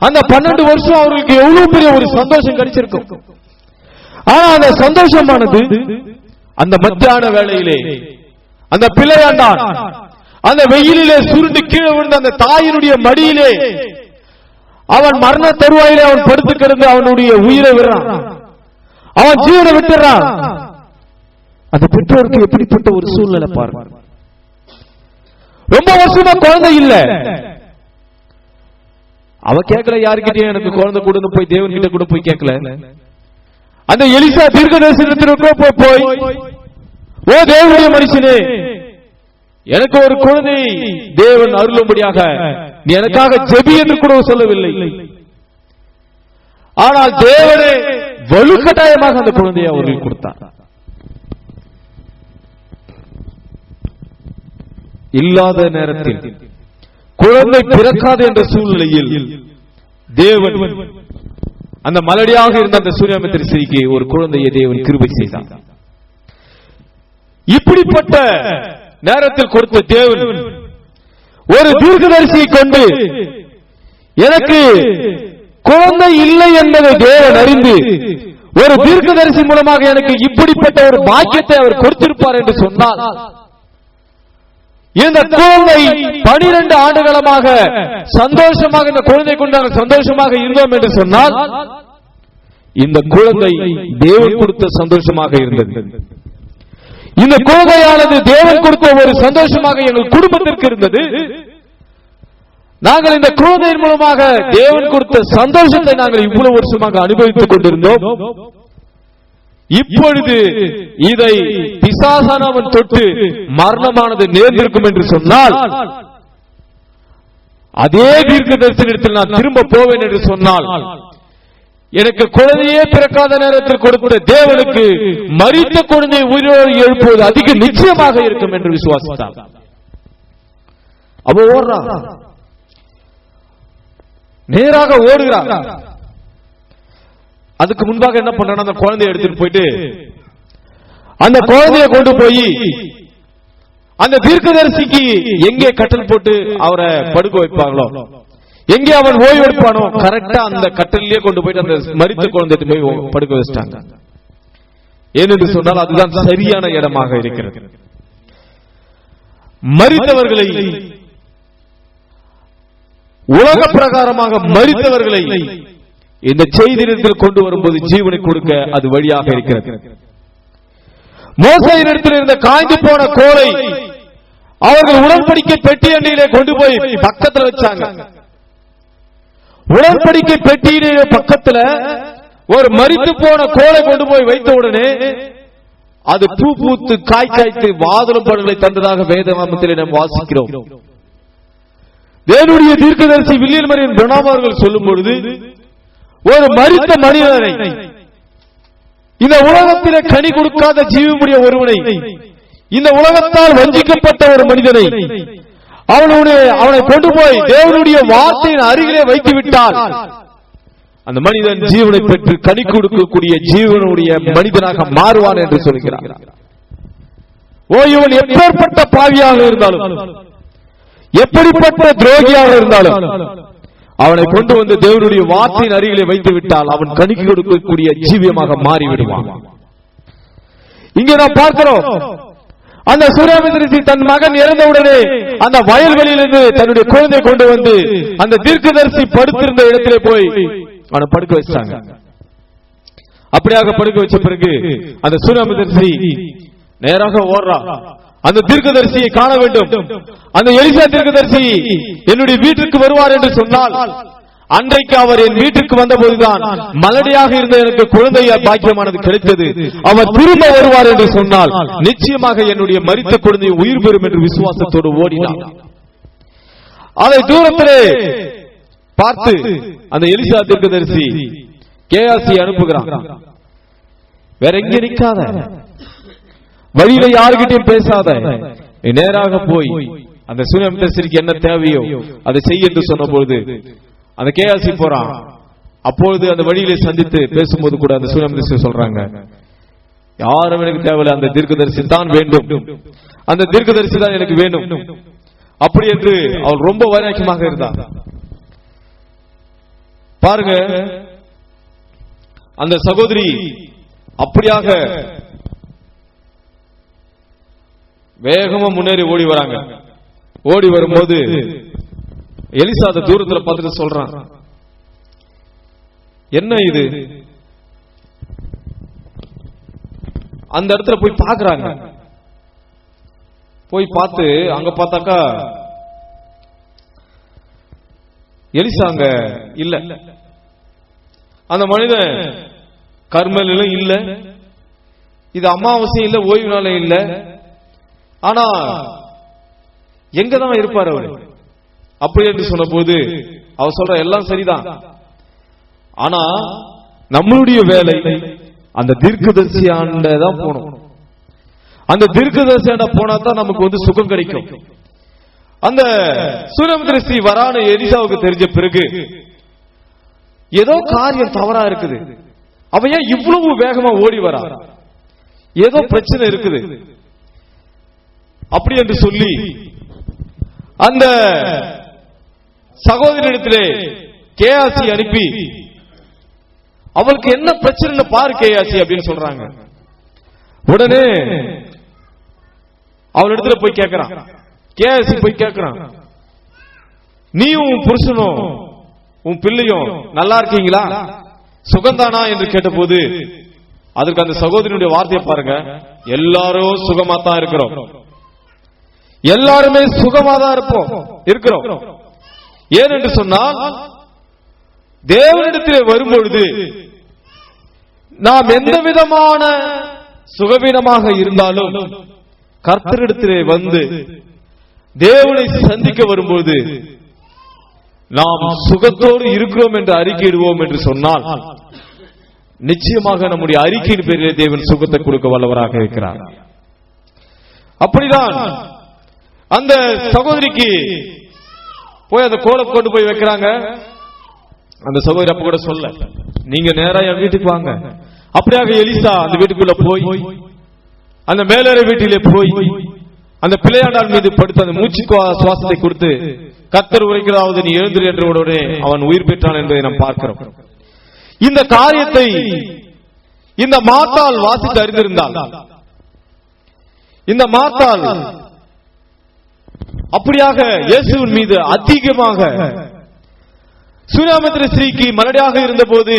அந்த 12 வருஷம் அவர்களுக்கு எவ்வளவு பெரிய ஒரு சந்தோஷம் கிடைச்சிருக்கும். ஆனா அந்த சந்தோஷமானது அந்த மத்தியான வேளையிலே அந்த பிள்ளையாண்டான் அந்த வெயிலிலே சுருண்டு கீழே விழுந்த அந்த தாயினுடைய மடியிலே அவன் மரண தருவாயிலே அவன் படுத்து கிடந்து அவனுடைய உயிரை விடுறான், அவன் ஜீவனை விட்டுறான். அந்த பெற்றோருக்கு எப்படிப்பட்ட ஒரு சூழ்நிலை பாருங்க. ரொம்ப வருஷமா குழந்தை இல்ல. அவ கேட்கல யாருக்கிட்டயும் எனக்கு குழந்தை கொடுன்னு போய் தேவன் கிட்ட கூட போய் கேட்கல. அந்த எலிசா தீர்க்கதரிசனத்திற்கு போய் ஓ தேவனுடைய மனுஷனே, எனக்கு ஒரு குழந்தை தேவன் அருளும்படியாக நீ எனக்காக ஜெபி என்று கூட சொல்லவில்லை. ஆனால் தேவனே வலுக்கட்டாயமாக அந்த குழந்தையை அவர்கள் கொடுத்தார். இல்லாத நேரத்தில் குழந்தை பிறக்காது என்ற சூழ்நிலையில் தேவன் அந்த மலடியாக இருந்த அந்த சூரியமித்திரிக்கு ஒரு குழந்தையை தேவன் கிருபை செய்தார். இப்படிப்பட்ட நேரத்தில் கொடுத்த தேவன் ஒரு தீர்க்கதரிசியை கொண்டு எனக்கு குழந்தை இல்லை என்பதை தேவன் அறிந்து ஒரு தீர்க்கதரிசி மூலமாக எனக்கு இப்படிப்பட்ட ஒரு பாக்கியத்தை அவர் கொடுத்திருப்பார் என்று சொன்னால், இந்த குழந்தை 12 ஆண்டுகளமாக சந்தோஷமாக இந்த குழந்தை கொண்டு நாங்கள் சந்தோஷமாக இருந்தோம் என்று சொன்னால், இந்த குழந்தை தேவன் கொடுத்த சந்தோஷமாக இருந்தது. இந்த குழந்தையானது தேவன் கொடுத்த ஒரு சந்தோஷமாக எங்கள் குடும்பத்திற்கு இருந்தது. நாங்கள் இந்த குழந்தையின் மூலமாக தேவன் கொடுத்த சந்தோஷத்தை நாங்கள் இவ்வளவு வருஷமாக அனுபவித்துக் கொண்டிருந்தோம். இப்பொழுது இதை பிசாசானவன் தொட்டு மரணமானது நேர்ந்திருக்கும் என்று சொன்னால், அதே தீர்க்கதரிசனத்தில் நான் திரும்ப போவேன் என்று சொன்னால், எனக்கு குழந்தையே பிறக்காத நேரத்தில் கொடுத்த தேவனுக்கு மரித்த குழந்தையை உயிரோடு எழுப்புவது அதிக நிச்சயமாக இருக்கும் என்று விசுவாசித்தார். அப்போ ஓடுறார், நேராக ஓடுகிறார். அதுக்கு முன்பாக என்ன பண்றான், அந்த குழந்தையை எடுத்துட்டு போயிட்டு அந்த குழந்தையை கொண்டு போய் அந்த தீர்க்கதரிசிக்கு எங்கே கட்டல் போட்டு அவரை படுக்க வைப்பாங்களோ, எங்கே அவன் ஓய்வு எடுப்பானோ கரெக்டா அந்த கட்டலிலே கொண்டு போயிட்டு அந்த மரித்த குழந்தையை போய் படுக்க வச்சிட்டாங்க. ஏனென்று சொன்னால் அதுதான் சரியான இடமாக இருக்கிறது. மரித்தவர்களை உலக பிரகாரமாக மரித்தவர்களை இந்த செய்தியிடத்தில் கொண்டு வரும்போது ஜீவனை கொடுக்க அது வழியாக இருக்கிறது. மோசேயினிடத்தில் இருந்த காய்ந்து போன கோலை அவர்கள் உடன்படிக்கை பெட்டி அண்டையிலே கொண்டு போய் பக்கத்தில் வச்சாங்க. உடன்படிக்கை பெட்டியிலே பக்கத்துல ஒரு மரித்து போன கோலை கொண்டு போய் வைத்த உடனே அது பூ பூத்து காய் காய்த்து வாதலும் பழங்களை தந்ததாக வேதாகமத்தில் நாம் வாசிக்கிறோம். தேவனுடைய தீர்க்கதரிசி வில்லியம் மரியன் பிரணாம் அவர்கள் சொல்லும் பொழுது, ஒரு மரித்த மனிதனை, இந்த உலகத்திலே கனி கொடுக்காத ஜீவமுடைய ஒருவனை, இந்த உலகத்தால் வஞ்சிக்கப்பட்ட ஒரு மனிதனை அவனை கொண்டு போய் தேவனுடைய வார்த்தையின் அருகிலே வைத்து விட்டால் அந்த மனிதன் ஜீவனை பெற்று கனி கொடுக்கக்கூடிய ஜீவனுடைய மனிதனாக மாறுவான் என்று சொல்கிறார். ஓ, இவன் எப்பேற்பட்ட பாவியாக இருந்தாலும், எப்படிப்பட்ட துரோகியாக இருந்தாலும் அவனை கொண்டு வந்து தேவனுடைய வார்த்தையின் அருகிலே வைத்து விட்டால் அவன் கனி கொடுக்கக்கூடிய ஜீவியமாக மாறிவிடுவான். இங்கே நாம் பார்க்கிறோம், அந்த சூரியமித்திரி தன் மகன் இறந்தவுடனே அந்த வயல்வெளியிலிருந்து தன்னுடைய குழந்தை கொண்டு வந்து அந்த தீர்க்கதரிசி படுத்திருந்த இடத்திலே போய் அவனை படுக்க வச்சாங்க. அப்படியாக படுக்க வச்ச பிறகு அந்த சூரியமித்திரி நேராக ஓடுறான். அந்த தீர்க்கதரிசியை காண வேண்டும். அந்த எலிசா தீர்க்கதரிசி என்னுடைய வீட்டிற்கு வருவார் என்று சொன்னால், அன்றைக்கு அவர் என் வீட்டிற்கு வந்தபோதுதான் மலடியாக இருந்த எனக்கு குழந்தை பாக்கியமானது கிடைத்தது. அவர் திரும்ப வருவார் என்று சொன்னால் நிச்சயமாக என்னுடைய மரித்த குழந்தை உயிர் பெறும் என்று விசுவாசத்தோடு ஓடினார். அதை தூரத்திலே பார்த்து அந்த எலிசா தீர்க்கதரிசி கேயாசி அனுப்புகிறான். வேற எங்க நிக்காத, வழியில யாருகிட்டையும் பேசாத, நேராக போய் அந்த சூரியமித்திரிக்கு என்ன தேவையோ அதை செய்ய என்று சொன்ன பொழுது அந்த கேயாசி போறான். அப்பொழுது அந்த வழியிலே சந்தித்து பேசும்போது கூட அந்த சூரியமித்திரி சொல்றாங்க, யாரும் எனக்கு தேவையில்லை, அந்த தீர்க்கதரிசி தான் வேண்டும், அந்த தீர்க்கதரிசி தான் எனக்கு வேண்டும் அப்படி என்று அவள் ரொம்ப வைராக்கியமாக இருந்தார். பாருங்க, அந்த சகோதரி அப்படியாக வேகமா முன்னேறி ஓடி வராங்க. ஓடி வரும்போது எலிசா அந்த தூரத்துல பார்த்துட்டு சொல்றான், என்ன இது? அந்த இடத்துல போய் பாக்குறாங்க. போய் பார்த்து அங்க பார்த்தாக்கா எலிசா அங்க இல்ல. அந்த மனிதன் கர்மேலிலும் இல்ல, இது அமாவாசை இல்ல, ஓய்வு நாளே இல்ல. ஆனா எங்கதான் இருப்பார் அவரு? அப்படி என்று சொன்ன போது அவர் சொல்ற எல்லாம் சரிதான், ஆனா நம்மளுடைய வேலை அந்த தீர்க்கதரிசியாண்டதான் போகணும். அந்த தீர்க்கதரிசியாண்ட போனா தான் நமக்கு சுகம் கிடைக்கும். அந்த சூனமித்திரஸ்ரீ வரான எலிசாவுக்கு தெரிஞ்ச பிறகு ஏதோ காரியம் தவறா இருக்குது, அவன் ஏன் இவ்வளவு வேகமா ஓடி வரா, ஏதோ பிரச்சனை இருக்குது அப்படி என்று சொல்லி அந்த சகோதரிடத்திலே கேயாசி அனுப்பி அவளுக்கு என்ன பிரச்சனை பாரு கேயாசி அப்படின்னு சொல்றாங்க. உடனே அவளிடத்துல போய் கேட்கிறான், கேயாசி போய் கேட்கிறான், நீயும் உன் புருஷனும் உன் பிள்ளையும் நல்லா இருக்கீங்களா, சுகந்தானா என்று கேட்டபோது அதற்கு அந்த சகோதரியுடைய வார்த்தையை பாருங்க, எல்லாரும் சுகமா தான் இருக்கிறோம், எல்லாருமே சுகமா தான் இருக்கிறோம். ஏனென்று சொன்னால் தேவனிடத்திலே வரும்பொழுது நாம் எந்த விதமான சுகவீனமாக இருந்தாலும் கர்த்தரிடத்திலே வந்து தேவனை சந்திக்க வரும்போது நாம் சுகத்தோடு இருக்கிறோம் என்று அறிக்கையிடுவோம் என்று சொன்னால் நிச்சயமாக நம்முடைய அறிக்கையின் பேரிலே தேவன் சுகத்தை கொடுக்க வல்லவராக இருக்கிறார். அப்படிதான் அந்த சகோதரிக்கு போய் அந்த கோலம் கொண்டு போய் வைக்கிறாங்க. அந்த சகோதரி அப்ப கூட சொல்ல, நீங்க நேரா என் வீட்டுக்கு வாங்க. அப்படியாக எலிசா அந்த வீட்டுக்குள்ள போய் அந்த மேலறை வீட்டிலே போய் அந்த பிள்ளையாண்டான் மீது படுத்து அந்த மூச்சு சுவாசத்தை கொடுத்து கர்த்தர் உரைக்கிறாவது நீ எழுந்திரு என்ற உடனே அவன் உயிர் பெற்றான் என்பதை நாம் பார்க்கிறோம். இந்த காரியத்தை இந்த மாத்தாள் வாசித்து அறிந்திருந்தால், இந்த மாத்தாள் அப்படியாக இயேசுவின் மீது அதிகமாக சூனமித்திரஸ்ரீக்கு மலடியாக இருந்த போது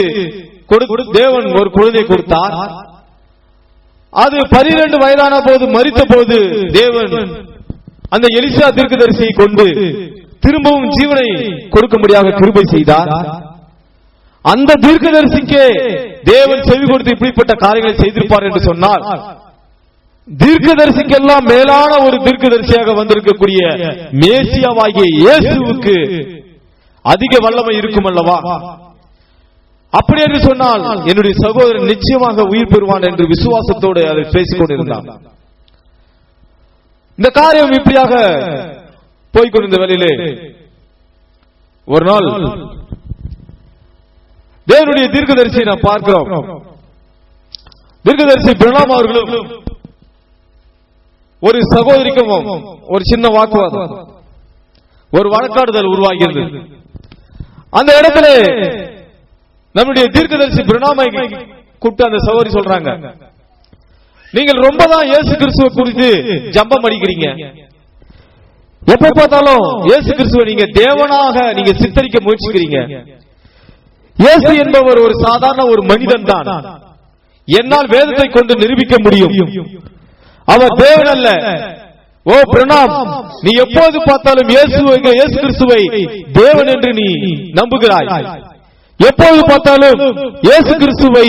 தேவன் ஒரு குழந்தை கொடுத்தார். அது 12 வயதான போது மரித்த போது தேவன் அந்த எலிசா தீர்க்கதரிசியை கொண்டு திரும்பவும் ஜீவனை கொடுக்கும்படியாக கிருபை செய்தார். அந்த தீர்க்கதரிசிக்கே தேவன் செவி கொடுத்து இப்படிப்பட்ட காரியங்களை செய்திருப்பார் என்று சொன்னால் தீர்க்கதரிசிக்கெல்லாம் மேலான ஒரு தீர்க்கதரிசியாக வந்திருக்கக்கூடிய மேசியாவாகிய இயேசுவுக்கு அதிக வல்லமை இருக்கும் அல்லவா? அப்படி என்று சொன்னால் என்னுடைய சகோதரன் நிச்சயமாக உயிர் பெறுவான் என்று விசுவாசத்தோடு அதை பேசிக் கொண்டிருந்தான். இந்த காரியம் இப்படியாக போய்கொண்டிருந்த வேளையிலே ஒரு நாள் தேவனுடைய தீர்க்கதரிசியை நாம் பார்க்கிறோம். தீர்க்கதரிசி பிரணாம் அவர்களும் ஒரு சகோதரிக்கும் ஒரு சின்ன வாக்குவாதம், ஒரு வழக்காடுதல் உருவாகிறது. அந்த இடத்துல நம்முடைய தீர்க்கதரிசி பிரணாமை கூப்பிட்டு அந்த சகோதரி சொல்றாங்க, நீங்கள் ரொம்ப தான் இயேசு கிறிஸ்துவை குறித்து ஜம்பம் அடிக்கிறீங்க, எப்ப பார்த்தாலும் இயேசு கிறிஸ்துவை நீங்க தேவனாக நீங்க சித்தரிக்க முயற்சிக்கிறீங்க. இயேசு என்பவர் ஒரு சாதாரண ஒரு மனிதன் தான், என்னால் வேதத்தை கொண்டு நிரூபிக்க முடியும், அவர் தேவன் அல்ல. ஓ பிரணாம், நீ எப்போது பார்த்தாலும் இயேசு கிறிஸ்துவை தேவன் என்று நீ நம்புகிறாய், எப்போது பார்த்தாலும் இயேசு கிறிஸ்துவை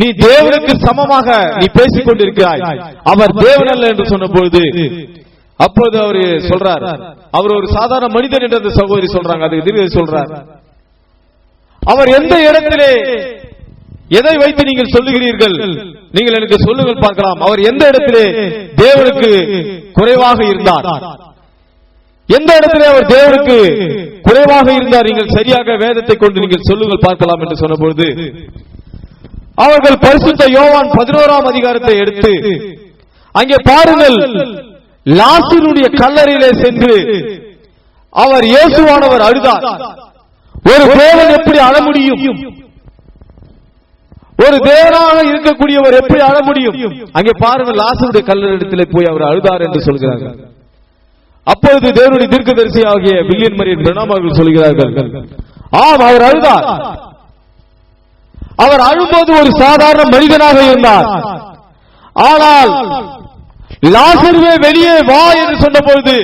நீ தேவனுக்கு சமமாக நீ பேசிக் கொண்டிருக்கிறாய், அவர் தேவன் அல்ல என்று சொன்ன பொழுது அப்போது அவர் சொல்றார், அவர் ஒரு சாதாரண மனிதன் என்று அந்த சகோதரி சொல்றாங்க. அதுக்கு தீர்க்கதரிசி சொல்றார், அவர் எந்த இடத்திலே எதை வைத்து நீங்கள் சொல்லுகிறீர்கள், நீங்கள் எனக்கு சொல்லுங்கள் பார்க்கலாம். அவர் எந்த இடத்திலே தேவனுக்கு குறைவாக இருந்தார், எந்த இடத்திலே அவர் தேவனுக்கு குறைவாக இருந்தார், நீங்கள் சரியாக வேதத்தை கொண்டு நீங்கள் சொல்லுங்கள் பார்க்கலாம் என்று சொன்னபொழுது அவர்கள் பரிசுத்த யோவான் 11ஆம் அதிகாரத்தை எடுத்து அங்கே பாருங்கள், லாசருடைய கல்லறையிலே சென்று அவர் இயேசுவானவர் அழுதார். ஒரு தேவன் எப்படி அழ முடியும், ஒரு தேவனாக இருக்கக்கூடியவர் எப்படி அழ முடியும்? அங்கே பாருங்கள், லாசருடைய கல்லறையிடத்திலே போய் அவர் அழுதார் என்று சொல்கிறார்கள். அப்பொழுது தேவனுடைய தீர்க்கதரிசி ஆகிய வில்லியன் மரியன் பிரணாம் அவர்கள் சொல்கிறார்கள், ஆம் அவர் அழுதார். அவர் அழும்போது ஒரு சாதாரண மனிதனாக இருந்தார், ஆனால் லாசருவே வெளியே வா என்று சொன்னபொழுது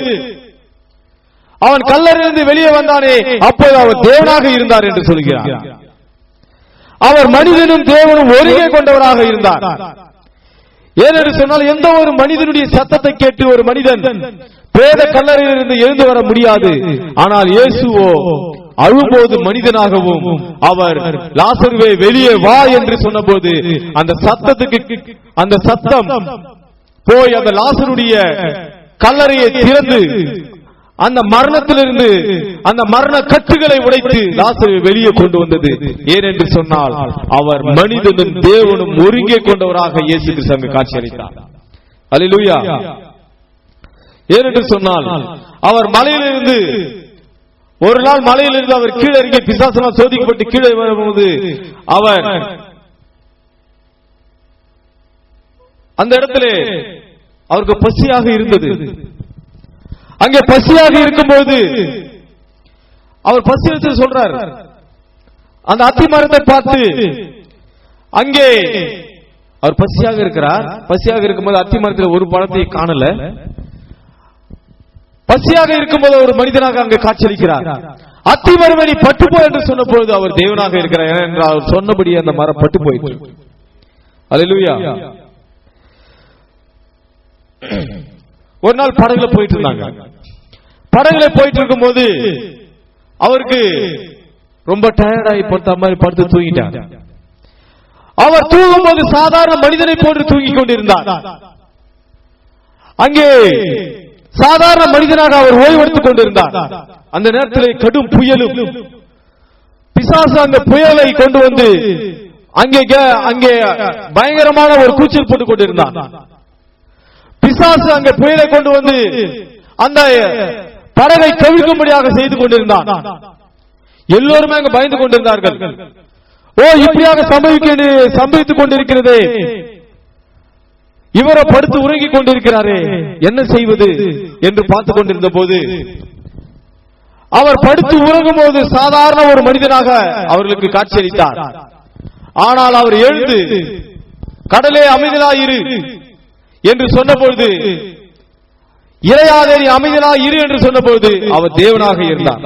அவன் கல்லறையிலிருந்து வெளியே வந்தானே, அப்போது அவர் தேவனாக இருந்தார் என்று சொல்கிறார். அவர் மனிதனும் தேவனும் ஒருங்கே கொண்டவராக இருந்தார். ஏனென்று சொன்னால் எந்த ஒரு மனிதனுடைய சத்தத்தை கேட்டு ஒரு மனிதன் பிரேத கல்லறையிலிருந்து எழுந்து வர முடியாது. ஆனால் இயேசுவோ அழும்போது மனிதனாகவும் அவர் லாசருவே வெளியே வா என்று சொன்னபோது அந்த சத்தம் போய் அந்த லாசருடைய கல்லறையை திறந்து அந்த மரணத்திலிருந்து அந்த மரண கட்டுகளை உடைத்து லாசருவை வெளியே கொண்டு வந்தது. ஏனென்று சொன்னால் அவர் மனிதனும் தேவனும் ஒருங்கே கொண்டவராக இயேசு கிறிஸ்து அங்கு காட்சியளித்தார். அல்லேலூயா. ஏனென்று சொன்னால் அவர் மலையிலிருந்து ஒரு நாள் மலையிலிருந்து அவர் கீழே இறங்கி பிசாசினால் சோதிக்கப்பட்டு கீழே வரும்போது அவர் அந்த இடத்திலே அவருக்கு பசியாக இருந்தது. அங்கே பசியாக இருக்கும்போது அவர் பசி எடுத்து சொல்றார். அந்த அத்தி மரத்தை பார்த்து அங்கே அவர் பசியாக இருக்கிறார். பசியாக இருக்கும்போது அத்தி மரத்தில் ஒரு பழத்தை காணல. பசியாக இருக்கும்போது ஒரு மனிதனாக அங்கே காட்சியளிக்கிறார். அத்தி மரமணி பட்டுப்போ என்று சொன்ன பொழுது அவர் தேவனாக இருக்கிறார். ஏனென்றால் அவர் சொன்னபடி அந்த மரம் பட்டு போயிற்று. அல்லேலூயா. ஒரு நாள் படகுல போயிட்டு இருந்தாங்க. படகுல போயிட்டு இருக்கும் போது அவருக்கு ரொம்ப டயர்டாகி படுத்த மாதிரி படுத்து தூங்கிட்டார். அவர் தூங்கும் போது சாதாரண மனிதனை போன்று தூங்கிக் கொண்டிருந்தார். அங்கே சாதாரண மனிதனாக அவர் ஓய்வெடுத்துக் கொண்டிருந்தார். அந்த நேரத்தில் கடும் புயலும் பிசாசு அந்த புயலை கொண்டு வந்து அங்கே பயங்கரமான ஒரு கூச்சல் போட்டுக் கொண்டிருந்தார். பிசாசு அங்கே புயலை கொண்டு வந்து அந்த படகை கவிழ்க்கும்படியாக செய்து கொண்டிருந்தான். எல்லோருமே அங்கு பயந்து கொண்டிருந்தார்கள். ஓ, இப்படியாக சம்பவித்துக் கொண்டிருக்கிறதே, இவரை படுத்து உறங்கிக் கொண்டிருக்கிறாரே, என்ன செய்வது என்று பார்த்துக் கொண்டிருந்த போது அவர் படுத்து உறங்கும் போது சாதாரண ஒரு மனிதனாக அவர்களுக்கு காட்சியளித்தார். ஆனால் அவர் எழுந்து கடலே அமைதியாயிரு என்று சொன்னபொழுது, இறையாதே நீ அமைதியாய் இரு என்று சொன்னபொழுது அவர் தேவனாக இருந்தார்.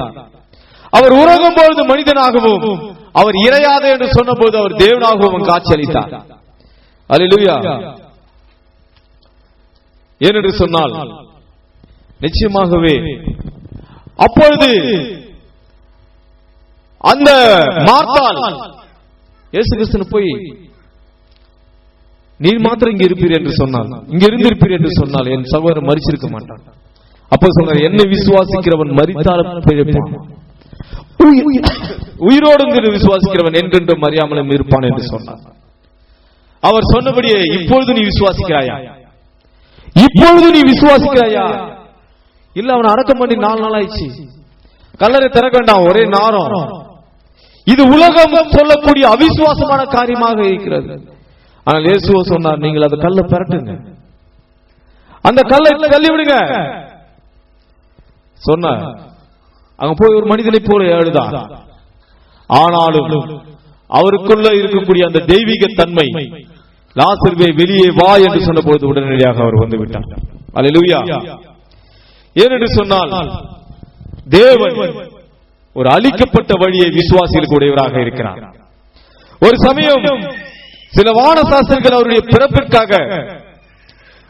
அவர் உறங்கும் பொழுது மனிதனாகவும் அவர் இறையாதே என்று சொன்னபோது அவர் தேவனாகவும் காட்சியளித்தார். அல்லேலூயா. ஏனென்று சொன்னால் நிச்சயமாகவே அப்பொழுது அந்த மார்த்தாள் இயேசு கிறிஸ்து போய் நீர் மாத்திரம் இங்க இருப்பீர் என்று சொன்னால், இங்க இருந்திருப்பீர் என்று சொன்னால் என் சகோதரன் மரிச்சிருக்க மாட்டான். அப்போ சொன்னார், என்னை விசுவாசிக்கிறவன் மரித்தாலும் பிழைப்பான், உயிரோடு விசுவாசிக்கிறவன் என்றென்றும் அறியாமலும் இருப்பான் என்று சொன்னார். அவர் சொன்னபடியே இப்பொழுது நீ விசுவாசிக்கிறாயா? இப்பொழுது நீ விசுவாசிக்கிறாயா? இல்ல, அவன் அடக்கம் பண்ணி 4 நாள் ஆயிடுச்சு, கல்லறை திறக்க வேண்டாம், ஒரே நாரம். இது உலகம் சொல்லக்கூடிய அவிசுவாசமான காரியமாக இருக்கிறது. ஆனால் இயேசு சொன்னார், நீங்கள் அந்த கல்லை பரட்டுங்க, அந்த கல்லை தள்ளி விடுங்க சொன்னார். அங்க போய் ஒரு மனிதனை போல எழுதார். ஆனாலும் அவருக்குள்ள இருக்கக்கூடிய அந்த தெய்வீக தன்மை, லாசருவே வெளியே வா என்று சொன்னபோது உடனடியாக அவர் வந்து விட்டார். அல்லேலூயா. ஏனென்று சொன்னால் தேவன் ஒரு அளிக்கப்பட்ட வழியை விசுவாசிகளுக்கு உடையவராக இருக்கிறார். ஒரு சமயம் சில வானசாஸ்திரிகள் அவருடைய பிறப்பிற்காக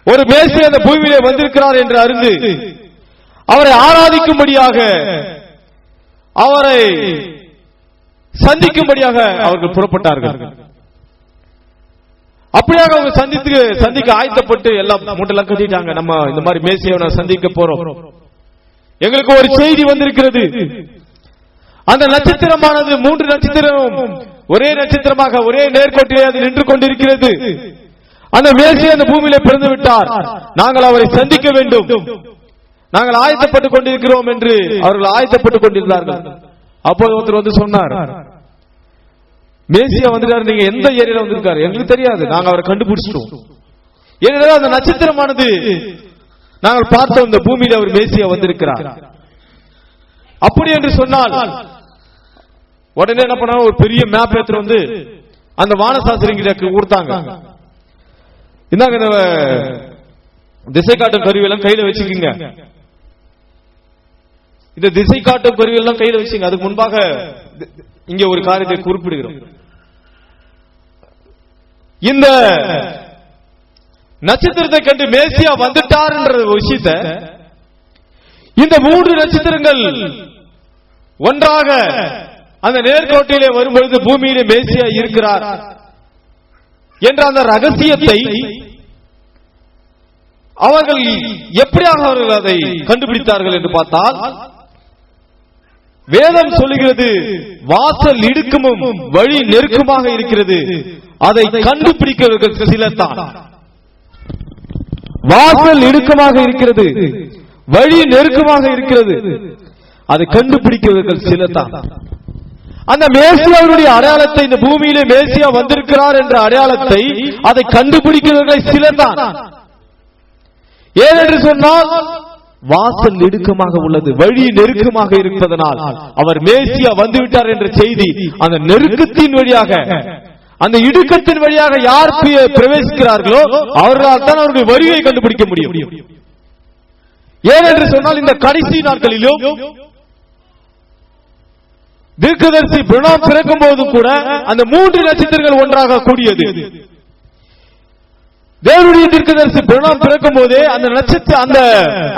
ஒரு மேசியா அந்த பூமியிலே வந்திருக்கிறார் என்று அறிந்து அவரை ஆராதிக்கும்படியாக, அவரை சந்திக்கும்படியாக அவர்கள் புறப்பட்டார்கள். அப்படியாக அவங்க சந்திக்க ஆயத்தப்பட்டு எல்லாம் மூட்டெல்லாம் கட்டிட்டாங்க. நம்ம இந்த மாதிரி மேசியாவை சந்திக்க போறோம், எங்களுக்கு ஒரு செய்தி வந்திருக்கிறது. அந்த நட்சத்திரமானது 3 நட்சத்திரம் ஒரே நட்சத்திரமாக ஒரே நேர்கோட்டிலே அது நின்று கொண்டிருக்கிறது. அந்த மேசியா அந்த பூமியிலே பிறந்து விட்டார், நாங்கள் அவரை சந்திக்க வேண்டும், நாங்கள் ஆயத்தப்பட்டுக் கொண்டிருக்கிறோம் என்று அவர்கள் ஆயத்தப்பட்டுக் கொண்டிருந்தார்கள். அப்போது ஒருத்தர் வந்து சொன்னார், மேசியா வந்துட்டார், நீங்க எந்த ஏரியால வந்திருக்காரு எங்களுக்கு தெரியாது, நாங்க அவரை கண்டுபிடிச்சிட்டோம். ஏனென்றால் அந்த நட்சத்திரமானது நாங்கள் பார்த்தோம், இந்த பூமியில அவர் மேசியா வந்திருக்கிறார். அப்படி என்று சொன்னால் உடனே என்ன பண்ணாங்க, ஒரு பெரிய மேப் எடுத்து வந்து அந்த வானசாஸ்திரிகளுக்கு கொடுத்தாங்க. இந்தாங்க, திசை காட்டும் கருவியெல்லாம் கையில வச்சுக்கீங்க. இந்த திசை காட்டும் கருவியெல்லாம் கையில வச்சுங்க. அதுக்கு முன்பாக இங்க ஒரு காரியத்தை குறிப்பிடுகிறோம். இந்த நட்சத்திரத்தை கண்டு மேசியா வந்துட்டார் என்ற விஷயத்தை இந்த 3 நட்சத்திரங்கள் ஒன்றாக அந்த நேர்கோட்டிலே வரும்பொழுது பூமியிலே மேசியா இருக்கிறார் என்ற அந்த ரகசியத்தை அவர்கள் எப்படியாக அவர்கள் அதை கண்டுபிடித்தார்கள் என்று பார்த்தால், வேதம் சொல்லுகிறது வாசல் இடுக்கமும் வழி நெருக்கமாக இருக்கிறது, அதை கண்டுபிடிக்கிறவர்கள் சிலர் தான். வாசல் இடுக்கமாக இருக்கிறது, வழி நெருக்கமாக இருக்கிறது, அதை கண்டுபிடிக்கிறவர்கள் சிலர் தான். அந்த மேசியாவுடைய அடையாளத்தை, இந்த பூமியிலே மேசியா வந்திருக்கிறார் என்ற அடையாளத்தை அதை கண்டுபிடிக்கிறவர்கள் சிலர் தான். ஏனென்று சொன்னால் வாசல் நெருக்கமாக உள்ளது, வழி நெருக்கமாக இருப்பதனால் அவர் மேசியா வந்துவிட்டார் என்ற செய்தி அந்த நெருக்கத்தின் வழியாக, அந்த இடுக்கத்தின் வழியாக யார் பிரவேசிக்கிறார்களோ அவர்களால் தான் அவருடைய வருகையை கண்டுபிடிக்க முடியும். ஏனென்று சொன்னால் இந்த கடைசி நாட்களிலும் தீர்க்கதரிசி பிரணாம் பிறக்கும் போதும் கூட அந்த 3 நட்சத்திரங்கள் ஒன்றாக கூடியது. தேவனுடைய தீர்க்கதரிசி பிரணாம் பிறக்கும் போதே அந்த நட்சத்திர அந்த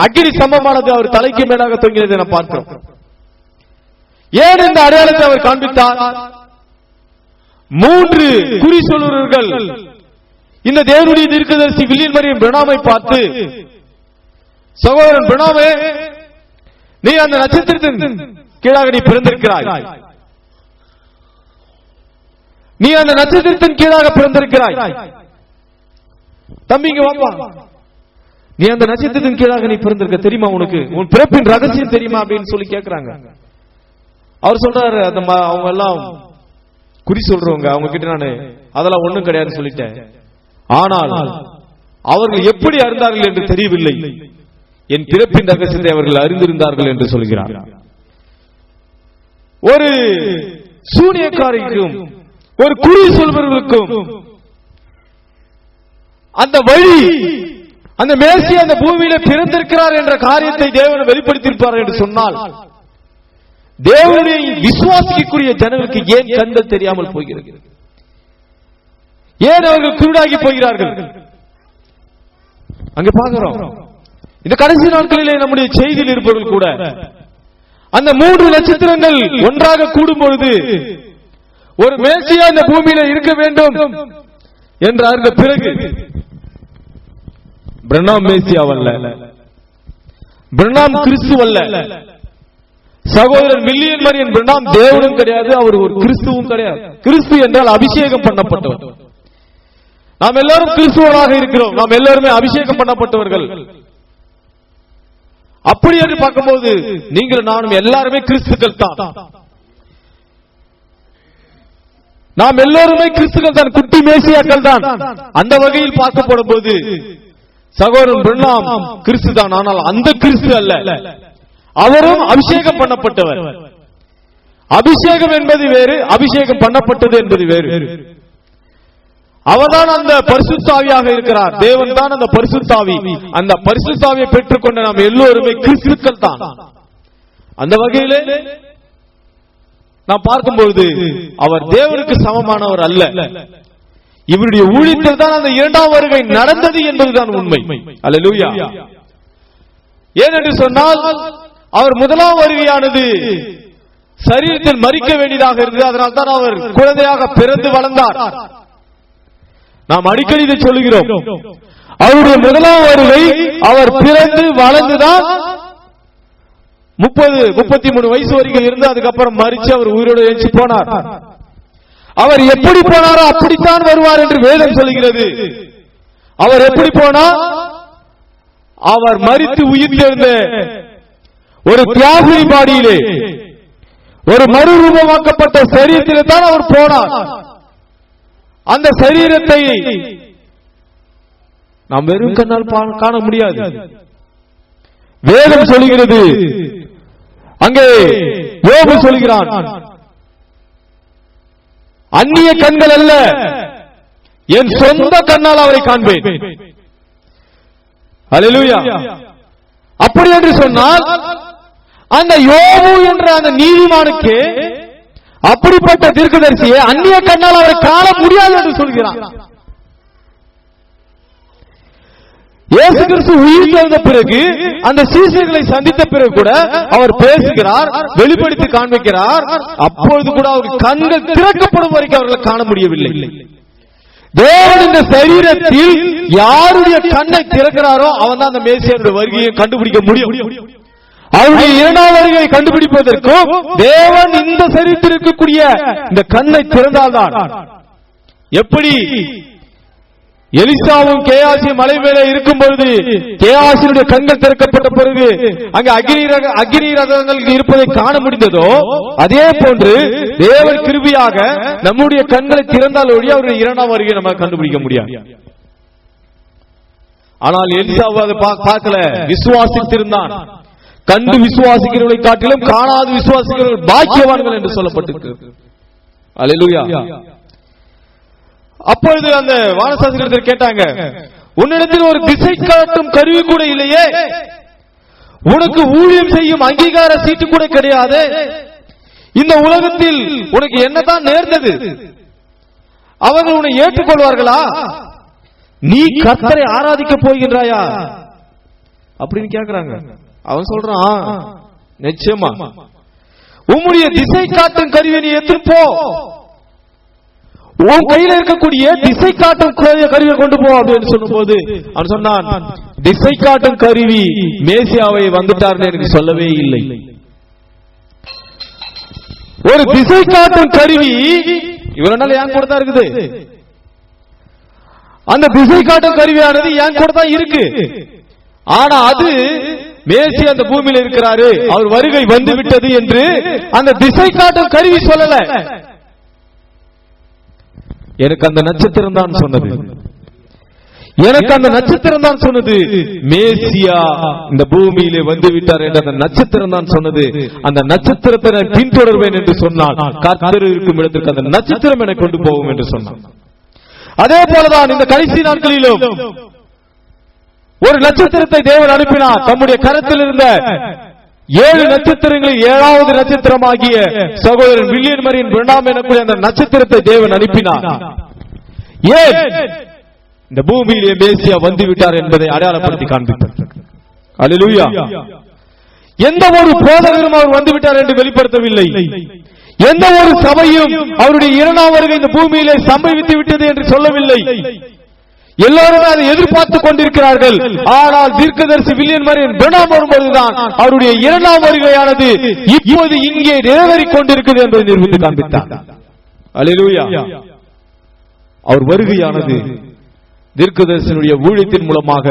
அக்கினி சம்பமானது அவர் தலைக்கு மேலாக தொங்கியதை நாம் பார்க்கிறோம். ஏன் இந்த அடையாளத்தை அவர் காண்பித்தார்? 3 குறி சொல்லுவர்கள் இந்த தேவனுடைய தீர்க்கதரிசி வில்லியன் மரியம் பிரணாமை பார்த்து, சகோதரன் பிரணாமே, நீ அந்த நட்சத்திரத்தின் கீழாக நீ பிறந்திருக்கிறாய், நீ அந்த நட்சத்திரத்தின் கீழாக பிறந்திருக்கிறாய், தம்பிங்க வாப்பா, நீ அந்த நட்சத்திரத்தின் கீழாக நீ பிறந்திருக்க, தெரியுமா உனக்கு உன் பிறப்பின் ரகசியம் தெரியுமா அப்படின்னு சொல்லி கேட்கிறாங்க. அவர் சொல்றாரு, அவங்க எல்லாம் குறி சொல்றவங்க, அவங்க கிட்ட நான் அதெல்லாம் ஒண்ணும் கிடையாதுன்னு சொல்லிட்டேன், ஆனால் அவர்கள் எப்படி அறிந்தார்கள் என்று தெரியவில்லை, என் பிறப்பின் ரகசியத்தை அவர்கள் அறிந்திருந்தார்கள் என்று சொல்கிறார். ஒரு சூனியக்காரிக்கும் ஒரு குறி சொல்பவர்களுக்கும் அந்த வழி, அந்த மேசியா அந்த பூமியில பிறந்திருக்கிறார் என்ற காரியத்தை தேவன் வெளிப்படுத்தியிருப்பார் என்று சொன்னால், தேவனை விசுவாசிக்கக்கூடிய ஜனங்களுக்கு ஏன் கண்கள் தெரியாமல் போகிறது? ஏன் அவர்கள் குருடாகி போகிறார்கள்? அங்க பார்க்கிறோம், இந்த கடைசி நாட்களிலே நம்முடைய செய்தியில் இருப்பவர்கள் கூட அந்த 3 நட்சத்திரங்கள் ஒன்றாக கூடும் பொழுது ஒரு மேசியா இந்த பூமியில இருக்க வேண்டும் என்று அறிந்த பிறகு, பிரணாம் மேசியாவல்ல, பிரணாம் கிறிஸ்துவல்ல, சகோதரர் வில்லியன் மரியன் பிரணாம் தேவனும் கிடையாது, அவர் ஒரு கிறிஸ்துவும் கிடையாது. கிறிஸ்து என்றால் அபிஷேகம் பண்ணப்பட்டவர். நாம் எல்லாரும் கிறிஸ்துவராக இருக்கிறோம், நாம் எல்லாருமே அபிஷேகம் பண்ணப்பட்டவர்கள். அப்படி என்று பார்க்கும்போது நீங்கள் நானும் எல்லாருமே கிறிஸ்துக்கள் தான். நாம் எல்லோருமே கிறிஸ்துக்கள் தான், குட்டி மேசியாக்கள் தான். அந்த வகையில் பார்க்கப்படும் போது சகோதரன் பிரணாம் கிறிஸ்து தான், ஆனால் அந்த கிறிஸ்து அல்ல, அவரும் அபிஷேகம் பண்ணப்பட்டவர். அபிஷேகம் என்பது வேறு, அபிஷேகம் பண்ணப்பட்டது என்பது வேறு. அவர்தான் அந்த பரிசுத்தாவியாக இருக்கிறார், தேவன் தான் அந்த பரிசுத்தாவி. அந்த பரிசுத்தாவியை பெற்றுக்கொண்ட நாம் எல்லோருமே கிறிஸ்துக்கள் தான். அந்த வகையிலே நாம் பார்க்கும்போது அவர் தேவனுக்கு சமமானவர் அல்ல. இவருடைய ஊழியத்தில் தான் அந்த 2ஆம் வருகை நடந்தது என்பதுதான் உண்மை. அல்லேலூயா. ஏனென்று சொன்னால் அவர் 1ஆம் வருகையானது சரீரத்தில் மரிக்க வேண்டியதாக இருந்தது, அதனால் தான் அவர் குழந்தையாக பிறந்து வளர்ந்தார். நாம் அடிக்கடி இதை சொல்லுகிறோம், அவருடைய 1ஆம் வருகை அவர் பிறந்து வளர்ந்துதான் 30-33 வயசு வரைக்கும் இருந்து அதுக்கப்புறம் மரிச்சு அவர் உயிரோடு எழுச்சி போனார். அவர் எப்படி போனாரோ அப்படித்தான் வருவார் என்று வேதம் சொல்கிறது. அவர் எப்படி போனார்? அவர் மரித்து உயிர்த்தெழுந்த ஒரு தியாகி பாடியிலே, ஒரு மறுரூபமாக்கப்பட்ட சரீரத்திலே தான் அவர் போனார். அந்த சரீரத்தை நாம் வெறும் கண்ணால் காண முடியாது. வேதம் சொல்கிறது, அங்கே யோபு சொல்கிறான், அந்நிய கண்கள் அல்ல, என் சொந்த கண்ணால் அவரை காண்பேன். அல்லேலூயா. அப்படி என்று சொன்னால் அந்த யோபு என்ற அந்த நீதிமானுக்கு அப்படிப்பட்ட தீர்க்கதரிசியை அந்நிய கண்ணால் அவரை காண முடியாது என்று சொல்கிறான். இயேசு கிறிஸ்து உயிர் தெழுந்த பிறகு அந்த சீசர்களை சந்தித்த பிறகு கூட அவர் பேசுகிறார், வெளிப்படுத்தி காண்பிக்கிறார். அப்பொழுது கூட அவர் கண்கள் திறக்கப்படும் வரைக்கும் அவர்களை காண முடியவில்லை. தேவன் இந்த சரீரத்தில் யாருடைய கண்ணை திறக்கிறாரோ அவன் தான் அந்த மேசியாவுடைய வருகையை கண்டுபிடிக்க முடியும். அவருடைய இரண்டாவது வருகையை கண்டுபிடிப்பதற்கும் தேவன் இந்த சரீரத்தில் இருக்கக்கூடிய இந்த கண்ணை திறந்தால்தான். எப்படி எலிசாவும் கேயாசியும் மலை மேலே இருக்கும் பொழுது கேயாசியுடைய கண்கள் திறக்கப்பட்ட பிறகு அங்கு அக்னி ரதங்கள் இருப்பதை காண முடிந்ததோ, அதே போன்று தேவன் கிருபையாக நம்முடைய கண்களை திறந்தால் ஒழிய அவருடைய இரண்டாம் வருகையை நம்ம கண்டுபிடிக்க முடியாது. ஆனால் எலிசாவு அதை பார்க்கல, விசுவாசித்திருந்தான். கண்டு விசுவாசிக்கிறவர்களை காட்டிலும் காணாது விசுவாசிக்கிறவர்கள் பாக்கியவான்கள் என்று சொல்லப்பட்டிருக்கிறது. அல்லேலூயா. அப்பொழுது அந்த வானசாஸ்திரத்தில் கேட்டாங்க, உன்னிடத்தில் ஒரு திசை காட்டும் கருவி கூட இல்லையே, உனக்கு ஊழியம் செய்யும் அங்கீகார சீட்டு கூட கிடையாது, இந்த உலகத்தில் உனக்கு என்னதான் நேர்ந்தது? அவர்கள் உன்னை ஏற்றுக்கொள்வார்களா? நீ கர்த்தரை ஆராதிக்க போகின்றாயா அப்படின்னு கேட்கிறாங்க. அவன் சொல்றான், நிச்சயமா உம்முடைய திசை காட்டும் கருவியை நீ எடுத்துட்டு போ, உன் கையில இருக்கக்கூடிய திசை காட்டும் கருவியை கொண்டு போ அப்படின்னு சொல்லும் போது அவன் சொன்னான், திசை காட்டும் கருவி மேசியாவை வந்துட்டார்னு எனக்கு சொல்லவே இல்லை. ஒரு திசை காட்டும் கருவி இவரால் என் கூட தான் இருக்குது. அந்த திசை காட்டும் கருவியானது என் கூட தான் இருக்கு. ஆனா அது மேசியா அந்த பூமியில் இருக்கிறாரு, அவர் வருகை வந்து விட்டது என்று அந்த திசை காட்டும் கருவி சொல்லல. எனக்கு அந்த நட்சத்திரம் தான் சொன்னது. எனக்கு அந்த நட்சத்திரம் தான் சொன்னது மேசியா இந்த பூமியிலே வந்து விட்டார் என்று அந்த நட்சத்திரம் தான் சொன்னது. அந்த நட்சத்திரத்தை நான் பின்தொடர்வேன் என்று சொன்னால் கர்த்தர் இருக்கும் இடத்திற்கு அந்த நட்சத்திரம் என்னை கொண்டு போகும் என்று சொன்னான். அதே போலதான் இந்த கடைசி நாட்களிலும் ஒரு நட்சத்திரத்தை தேவன் அனுப்பினார். தம்முடைய கரத்தில் இருந்த 7 நட்சத்திரங்களில் 7வது நட்சத்திரமாகிய சகோதரன் வில்லியம் மரியன் பிரணாம் எனக்கூடிய அந்த நட்சத்திரத்தை தேவன் அனுப்பினார். ஏன்? இந்த பூமியிலே மேசியா வந்து விட்டார் என்பதை அடையாளப்படுத்தி காண்பித்தார். அல்லேலூயா. எந்த ஒரு போதகரும் அவர் வந்து விட்டார் என்று வெளிப்படுத்தவில்லை. எந்த ஒரு சபையும் அவருடைய இரண்டாம் வருகை இந்த பூமியிலே சம்பவித்து விட்டது என்று சொல்லவில்லை. எல்லாரும் அதை எதிர்பார்த்துக் கொண்டிருக்கிறார்கள். ஆனால் தீர்க்கதரிசி வில்லியம் மரியன் பிரணாம் வரும்போதுதான் அவருடைய இரண்டாம் வருகையானது இப்போது இங்கே நிறைவேறிக் கொண்டிருக்கிறது என்பதை நிரூபித்து காண்பித்தார். அல்லேலூயா. அவர் வருகையானது தீர்க்கதரிசனுடைய ஊழியத்தின் மூலமாக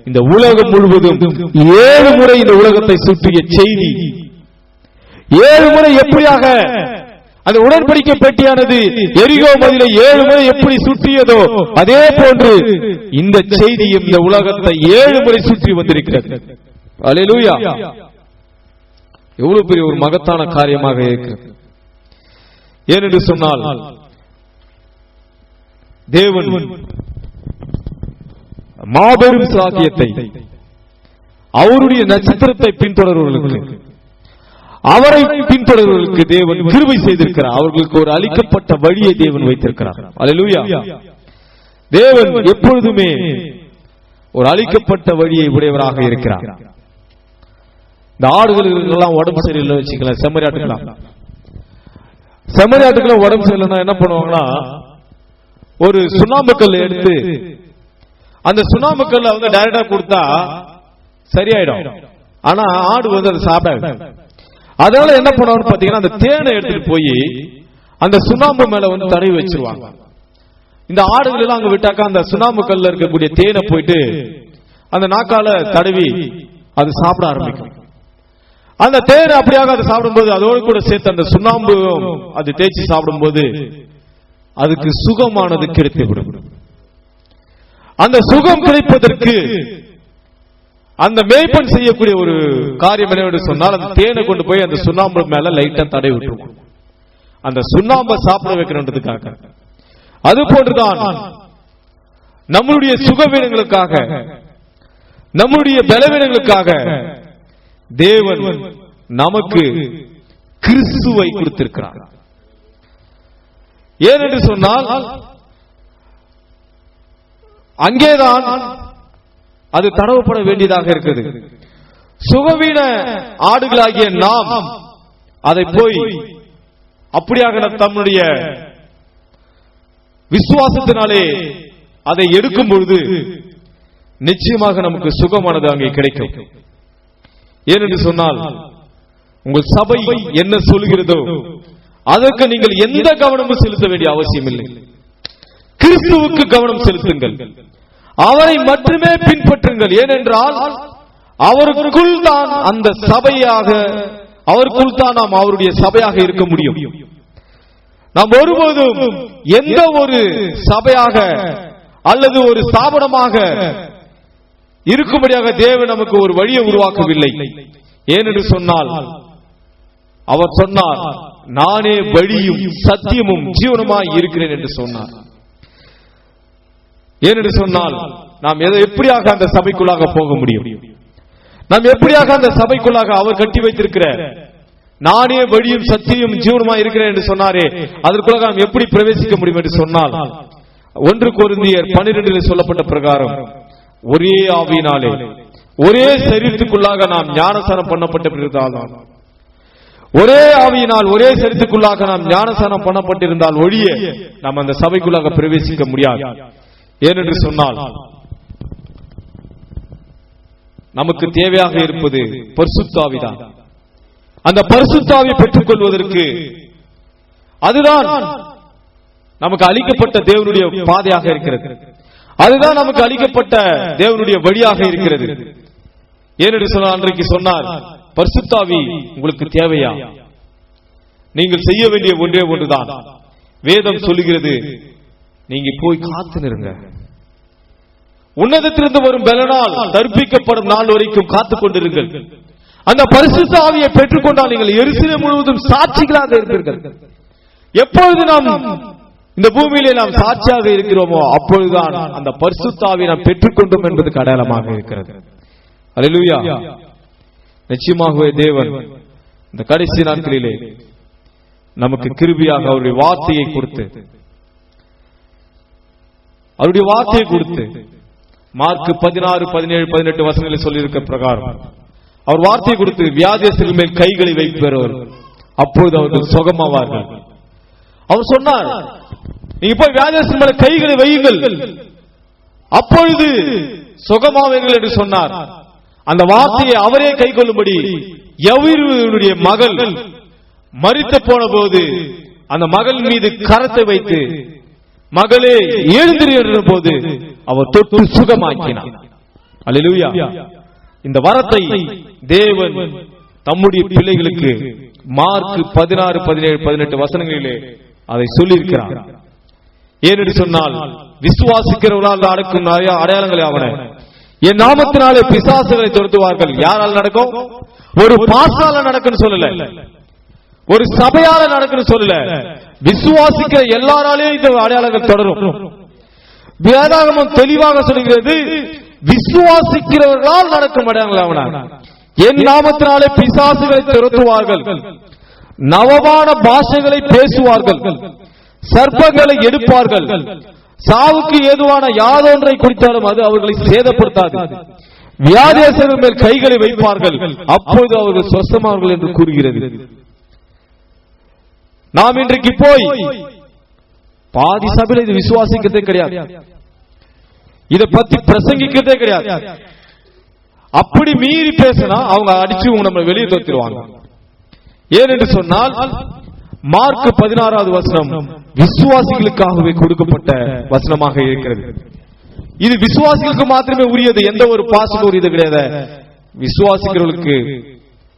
இந்த உலகம் முழுவதும் 7 முறை இந்த உலகத்தை சுற்றிய செய்தி, 7 முறை எப்படியாக அந்த உடன்படிக்கை பெட்டியானது எரிகோ மதிலை 7 முறை எப்படி சுற்றியதோ அதே போன்று இந்த செய்தியும் இந்த உலகத்தை 7 முறை சுற்றி வந்திருக்கிறது. அல்லேலூயா. எவ்வளவு பெரிய ஒரு மகத்தான காரியமாக இருக்கிறது. ஏனென்று சொன்னால் தேவன் மாபெரும் சாத்தியத்தை அவருடைய நட்சத்திரத்தை பின்தொடர்வர்களுக்கு, அவரை பின்தொடர்வர்களுக்கு தேவன் கிருபை செய்திருக்கிறார். அவர்களுக்கு ஒரு அளிக்கப்பட்ட வழியை தேவன் வைத்திருக்கிறார். அல்லேலூயா. தேவன் எப்பொழுதுமே ஒரு அளிக்கப்பட்ட வழியை உடையவராக இருக்கிறார். இந்த ஆடுகளுக்கெல்லாம் உடம்பு சரியில்லை வச்சுக்கலாம், செம்மறியாட்டுக்கலாம். செம்மறியாட்டுக்கெல்லாம் உடம்பு சரியில்லைன்னா என்ன பண்ணுவாங்கன்னா, ஒரு சுண்ணாம்பு கல் எடுத்து அந்த சுண்ணாம்பு கல்ல வந்து டைரக்டா கொடுத்தா சரியாயிடும். ஆனா ஆடு வந்து அதை சாப்பிடாது. அதனால என்ன பண்ணுவாங்க பாத்தீங்கன்னா, அந்த தேனை எடுத்துட்டு போய் அந்த சுண்ணாம்பு மேல வந்து தடவி வச்சிருவாங்க. இந்த ஆடுகள் எல்லாம் அங்க விட்டாக்கா அந்த சுண்ணாம்பு கல்ல இருக்கக்கூடிய தேனை போயிட்டு அந்த நாக்கால தடவி அது சாப்பிட ஆரம்பிக்கும். அந்த தேனை அப்படியாக அது சாப்பிடும்போது அதோடு கூட சேர்த்து அந்த சுண்ணாம்பு அது தேய்ச்சி சாப்பிடும்போது அதுக்கு சுகமானது கிடைத்துவிடும். அந்த சுகம் கிடைப்பதற்கு அந்த மேய்ப்பன் செய்யக்கூடிய ஒரு காரியம் என்னவென்று சொன்னால், அந்த தேனை கொண்டு போய் அந்த சுண்ணாம்பு மேல லைட்டா தடவி விட்டுருவோம், அந்த சுண்ணாம்பை சாப்பிட வைக்கணுன்றதுக்காக. அது போன்றுதான் நம்முடைய சுகவீனங்களுக்காக நம்முடைய பலவீனங்களுக்காக தேவன் நமக்கு கிறிஸ்துவை கொடுத்திருக்கிறார். ஏனென்று சொன்னால் அங்கேதான் அது தடவப்பட வேண்டியதாக இருக்கிறது. சுகவீன ஆடுகளாகிய நாம் அதை போய் அப்படியாக தம்முடைய விசுவாசத்தினாலே அதை எடுக்கும் பொழுது நிச்சயமாக நமக்கு சுகமானது அங்கே கிடைக்கும். ஏனென்று சொன்னால் உங்கள் சபை என்ன சொல்கிறதோ அதற்கு நீங்கள் எந்த கவனமும் செலுத்த வேண்டிய அவசியம் இல்லை. கிறிஸ்துவுக்கு கவனம் செலுத்துங்கள், அவரை மட்டுமே பின்பற்றுங்கள். ஏனென்றால் அவருக்குள் தான் அந்த சபையாக, அவருக்குள் தான் நாம் அவருடைய சபையாக இருக்க முடியும். நாம் ஒருபோதும் எந்த ஒரு சபையாக அல்லது ஒரு ஸ்தாபனமாக இருக்கும்படியாக தேவன் நமக்கு ஒரு வழியை உருவாக்கவில்லை. ஏனென்று சொன்னால் அவர் சொன்னார், நானே வழியும் சத்தியமும் ஜீவனுமாய் இருக்கிறேன் என்று சொன்னார். ஏனென்று சொன்னால் நாம் எப்படியாக அந்த சபைக்குள்ளாக போக முடியும்? நாம் எப்படியாக அந்த சபைக்குள்ளாக அவர் கட்டி வைத்திருக்கிற நானே வழியும் சத்தியம் ஜீவனுமாய் இருக்கிறேன் என்று சொன்னாரே, அதற்குள்ளாக நாம் எப்படி பிரவேசிக்க முடியும் என்று சொன்னால் 1 கொரிந்தியர் 12 சொல்லப்பட்ட பிரகாரம் ஒரே ஆவியினாலே ஒரே சரீரத்துக்குள்ளாக நாம் ஞானஸ்நானம் பண்ணப்பட்டிருந்தால்தான், ஒரே ஆவியினால் ஒரே சரீரத்துக்குள்ளாக நாம் ஞானஸ்நானம் பண்ணப்பட்டிருந்தால் ஒழிய நாம் அந்த சபைக்குள்ளாக பிரவேசிக்க முடியாது. ஏனென்று சொன்னால் நமக்கு தேவையாக இருப்பது பரிசுத்த ஆவிதான். அந்த பரிசுத்த ஆவியை பெற்றுக் கொள்வதற்கு அதுதான் நமக்கு அளிக்கப்பட்ட தேவனுடைய பாதையாக இருக்கிறது. அதுதான் நமக்கு அளிக்கப்பட்ட தேவனுடைய வழியாக இருக்கிறது. ஏனென்று சொன்னால் அன்றைக்கு சொன்னார், பரிசுத்த ஆவி உங்களுக்கு தேவையா? நீங்கள் செய்ய வேண்டிய ஒன்றே ஒன்றுதான். வேதம் சொல்லுகிறது, நீங்க போய் காத்து நிறுங்க. உன்னதத்திலிருந்து வரும் பலனால் தர்ப்பிக்கப்படும் நாள் வரைக்கும் காத்துக் கொண்டிருங்கள். அந்த பரிசுத்த ஆவியை பெற்றுக்கொண்டால் நீங்கள் எருசலேம் முழுவதும் சாட்சிகளாக இருப்பீர்கள். எப்பொழுது நாம் இந்த பூமியிலே நாம் சாட்சியாக இருக்கிறோமோ அப்பொழுதுதான் அந்த பரிசுத்த ஆவியை நாம் பெற்றுக்கொண்டோம் என்பது அடையாளமாக இருக்கிறது. அல்லேலூயா. நிச்சயமாகவே தேவன் இந்த கடைசி நாட்களிலே நமக்கு கிருபையாக அவருடைய வார்த்தையை கொடுத்து மார்க் 16, 17, 18 வசனங்களில் சொல்லியிருக்க பிரகாரம் அவர் வார்த்தை கொடுத்து வியாதியஸ்தர்கள் மேல் கைகளை வைப்பவர், அப்பொழுது அவர்கள் சுகமாவார்கள். அவர் சொன்னார், நீங்க போய் வியாதியஸ்தர்கள் மேல் கைகளை வையுங்கள், அப்பொழுது சுகமாவீர்கள் என்று சொன்னார். அந்த வார்த்தையை அவரே கை கொள்ளும்படி யவீருடைய மகள் மரித்து போன போது அந்த மகள் மீது கரத்தை வைத்து மகளே எழுந்திரு என்ற போது அவர் தொட்டு சுகமாக்கினார். அல்லேலூயா. இந்த வரத்தை தேவன் தம்முடைய பிள்ளைகளுக்கு மார்க் 16, 17, 18 வசனங்களிலே அதை சொல்லியிருக்கிறார். ஏனென்று சொன்னால் விசுவாசிக்கிறவர்களால் நடக்கும் அடையாளங்களே ஆவன. என் நாமத்தினாலே பிசாசுகளை துரத்துவார்கள். யாரால் நடக்கும்? ஒரு பாசால நடக்குன்னு சொல்லல, ஒரு சபையால நடக்குன்னு சொல்லல, விசுவாசிக்கிற எல்லாராலேயும் இந்த அடையாளங்கள் தொடரும். வேதாகமம் தெளிவாக சொல்கிறது, விசுவாசிக்கிறவர்களால் நடக்கும் அடையாளங்கள். என் நாமத்தினாலே பிசாசுகளை துரத்துவார்கள், நவமான பாஷைகளை பேசுவார்கள், சர்ப்பங்களை எடுப்பார்கள், சாவுக்கு ஏதுவான யாதொன்றை குறித்தாலும் அது அவர்களை சேதப்படுத்தாது, வியாதியஸ்தர்கள் மேல் கைகளை வைப்பார்கள், அப்பொழுது அவர்கள் சொஸ்தமாவார்கள் என்று கூறுகிறது. நாம் இன்றைக்கு போய் பாதி சபையில் இது விசுவாசிக்கிறதே கிடையாது, இதை பத்தி பிரசங்கிக்கிறதே கிடையாது. அப்படி மீறி பேசினா அவங்க அடிச்சு நம்ம வெளியே தோத்திடுவாங்க. ஏனென்று சொன்னால் மார்க் 16வது வசனம் விசுவாசிகளுக்காகவே கொடுக்கப்பட்ட வசனமாக இருக்கிறது. இது விசுவாசிகளுக்கு மாத்திரமே உரியது, எந்த ஒரு பாசுக்கு உரியது கிடையாது. விசுவாசிக்கிறவர்களுக்கு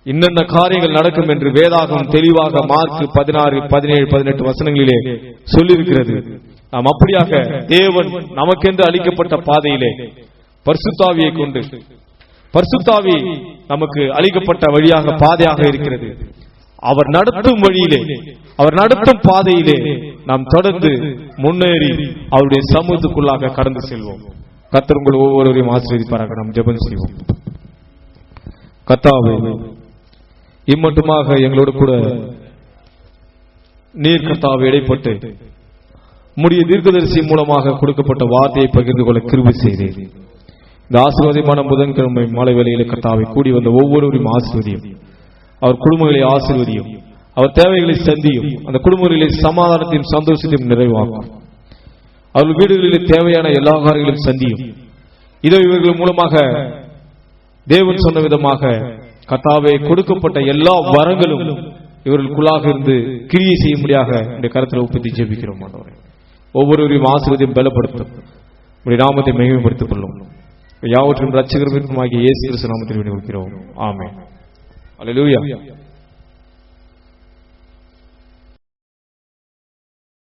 இன்னென்ன காரியங்கள் நடக்கும் என்று வேதாகம் தெளிவாக மார்க் 16, 17, 18 வசனங்களிலே சொல்லியிருக்கிறது. நாம் அப்படியாக தேவன் நமக்கென்று அளிக்கப்பட்ட பாதையிலே பரிசுத்த ஆவியை கொண்டு, பரிசுத்த ஆவி நமக்கு அளிக்கப்பட்ட வழியாக பாதையாக இருக்கிறது. அவர் நடத்தும் வழியிலே, அவர் நடத்தும் பாதையிலே நாம் தொடர்ந்து முன்னேறி அவருடைய சமூகத்துக்குள்ளாக கடந்து செல்வோம். கர்த்தர் உங்கள் ஒவ்வொருவரையும் ஆசீர்வதிப்பாராக. நாம் ஜெபம் செய்வோம். கர்த்தாவே, இம்மட்டுமாக எங்களோடு கூட நீர் கர்த்தாவை இடைப்பட்டு முடிய தீர்க்கதரிசி மூலமாக கொடுக்கப்பட்ட வார்த்தையை பகிர்ந்து கொள்ள கிருபை செய்தீர். இந்த ஆசீர்வாதமான புதன்கிழமை மாலை வேளையிலே கர்த்தாவை கூடி வந்த ஒவ்வொருவரையும் ஆசீர்வதியும், அவர் குடும்பங்களை ஆசீர்வதியும், அவர் தேவைகளை சந்தியும், அந்த குடும்பங்களிலே சமாதானத்தையும் சந்தோஷத்தையும் நிறைவாக்கும். அவர்கள் வீடுகளிலே தேவையான எல்லா காரியங்களையும் சந்தியும். இதோ இவர்கள் மூலமாக தேவன் சொன்ன விதமாக கர்த்தாவே கொடுக்கப்பட்ட எல்லா வரங்களும் இவர்களுக்குள்ளாக இருந்து கிரியை செய்யும்படியாக இந்த கருத்தில் ஒப்புத்தி ஜெபிக்கிறோம். ஒவ்வொருவரையும் ஆசீர்வாதத்தையும் பலப்படுத்தும், உடைய நாமத்தை மகிமைப்படுத்திக் கொள்ளும். யாவற்றும் ரட்சகரும் ஆகிய இயேசு கிறிஸ்து நாமத்தில் விண்ணப்பிக்கிறோம். ஆமென். அல்லேலூயா.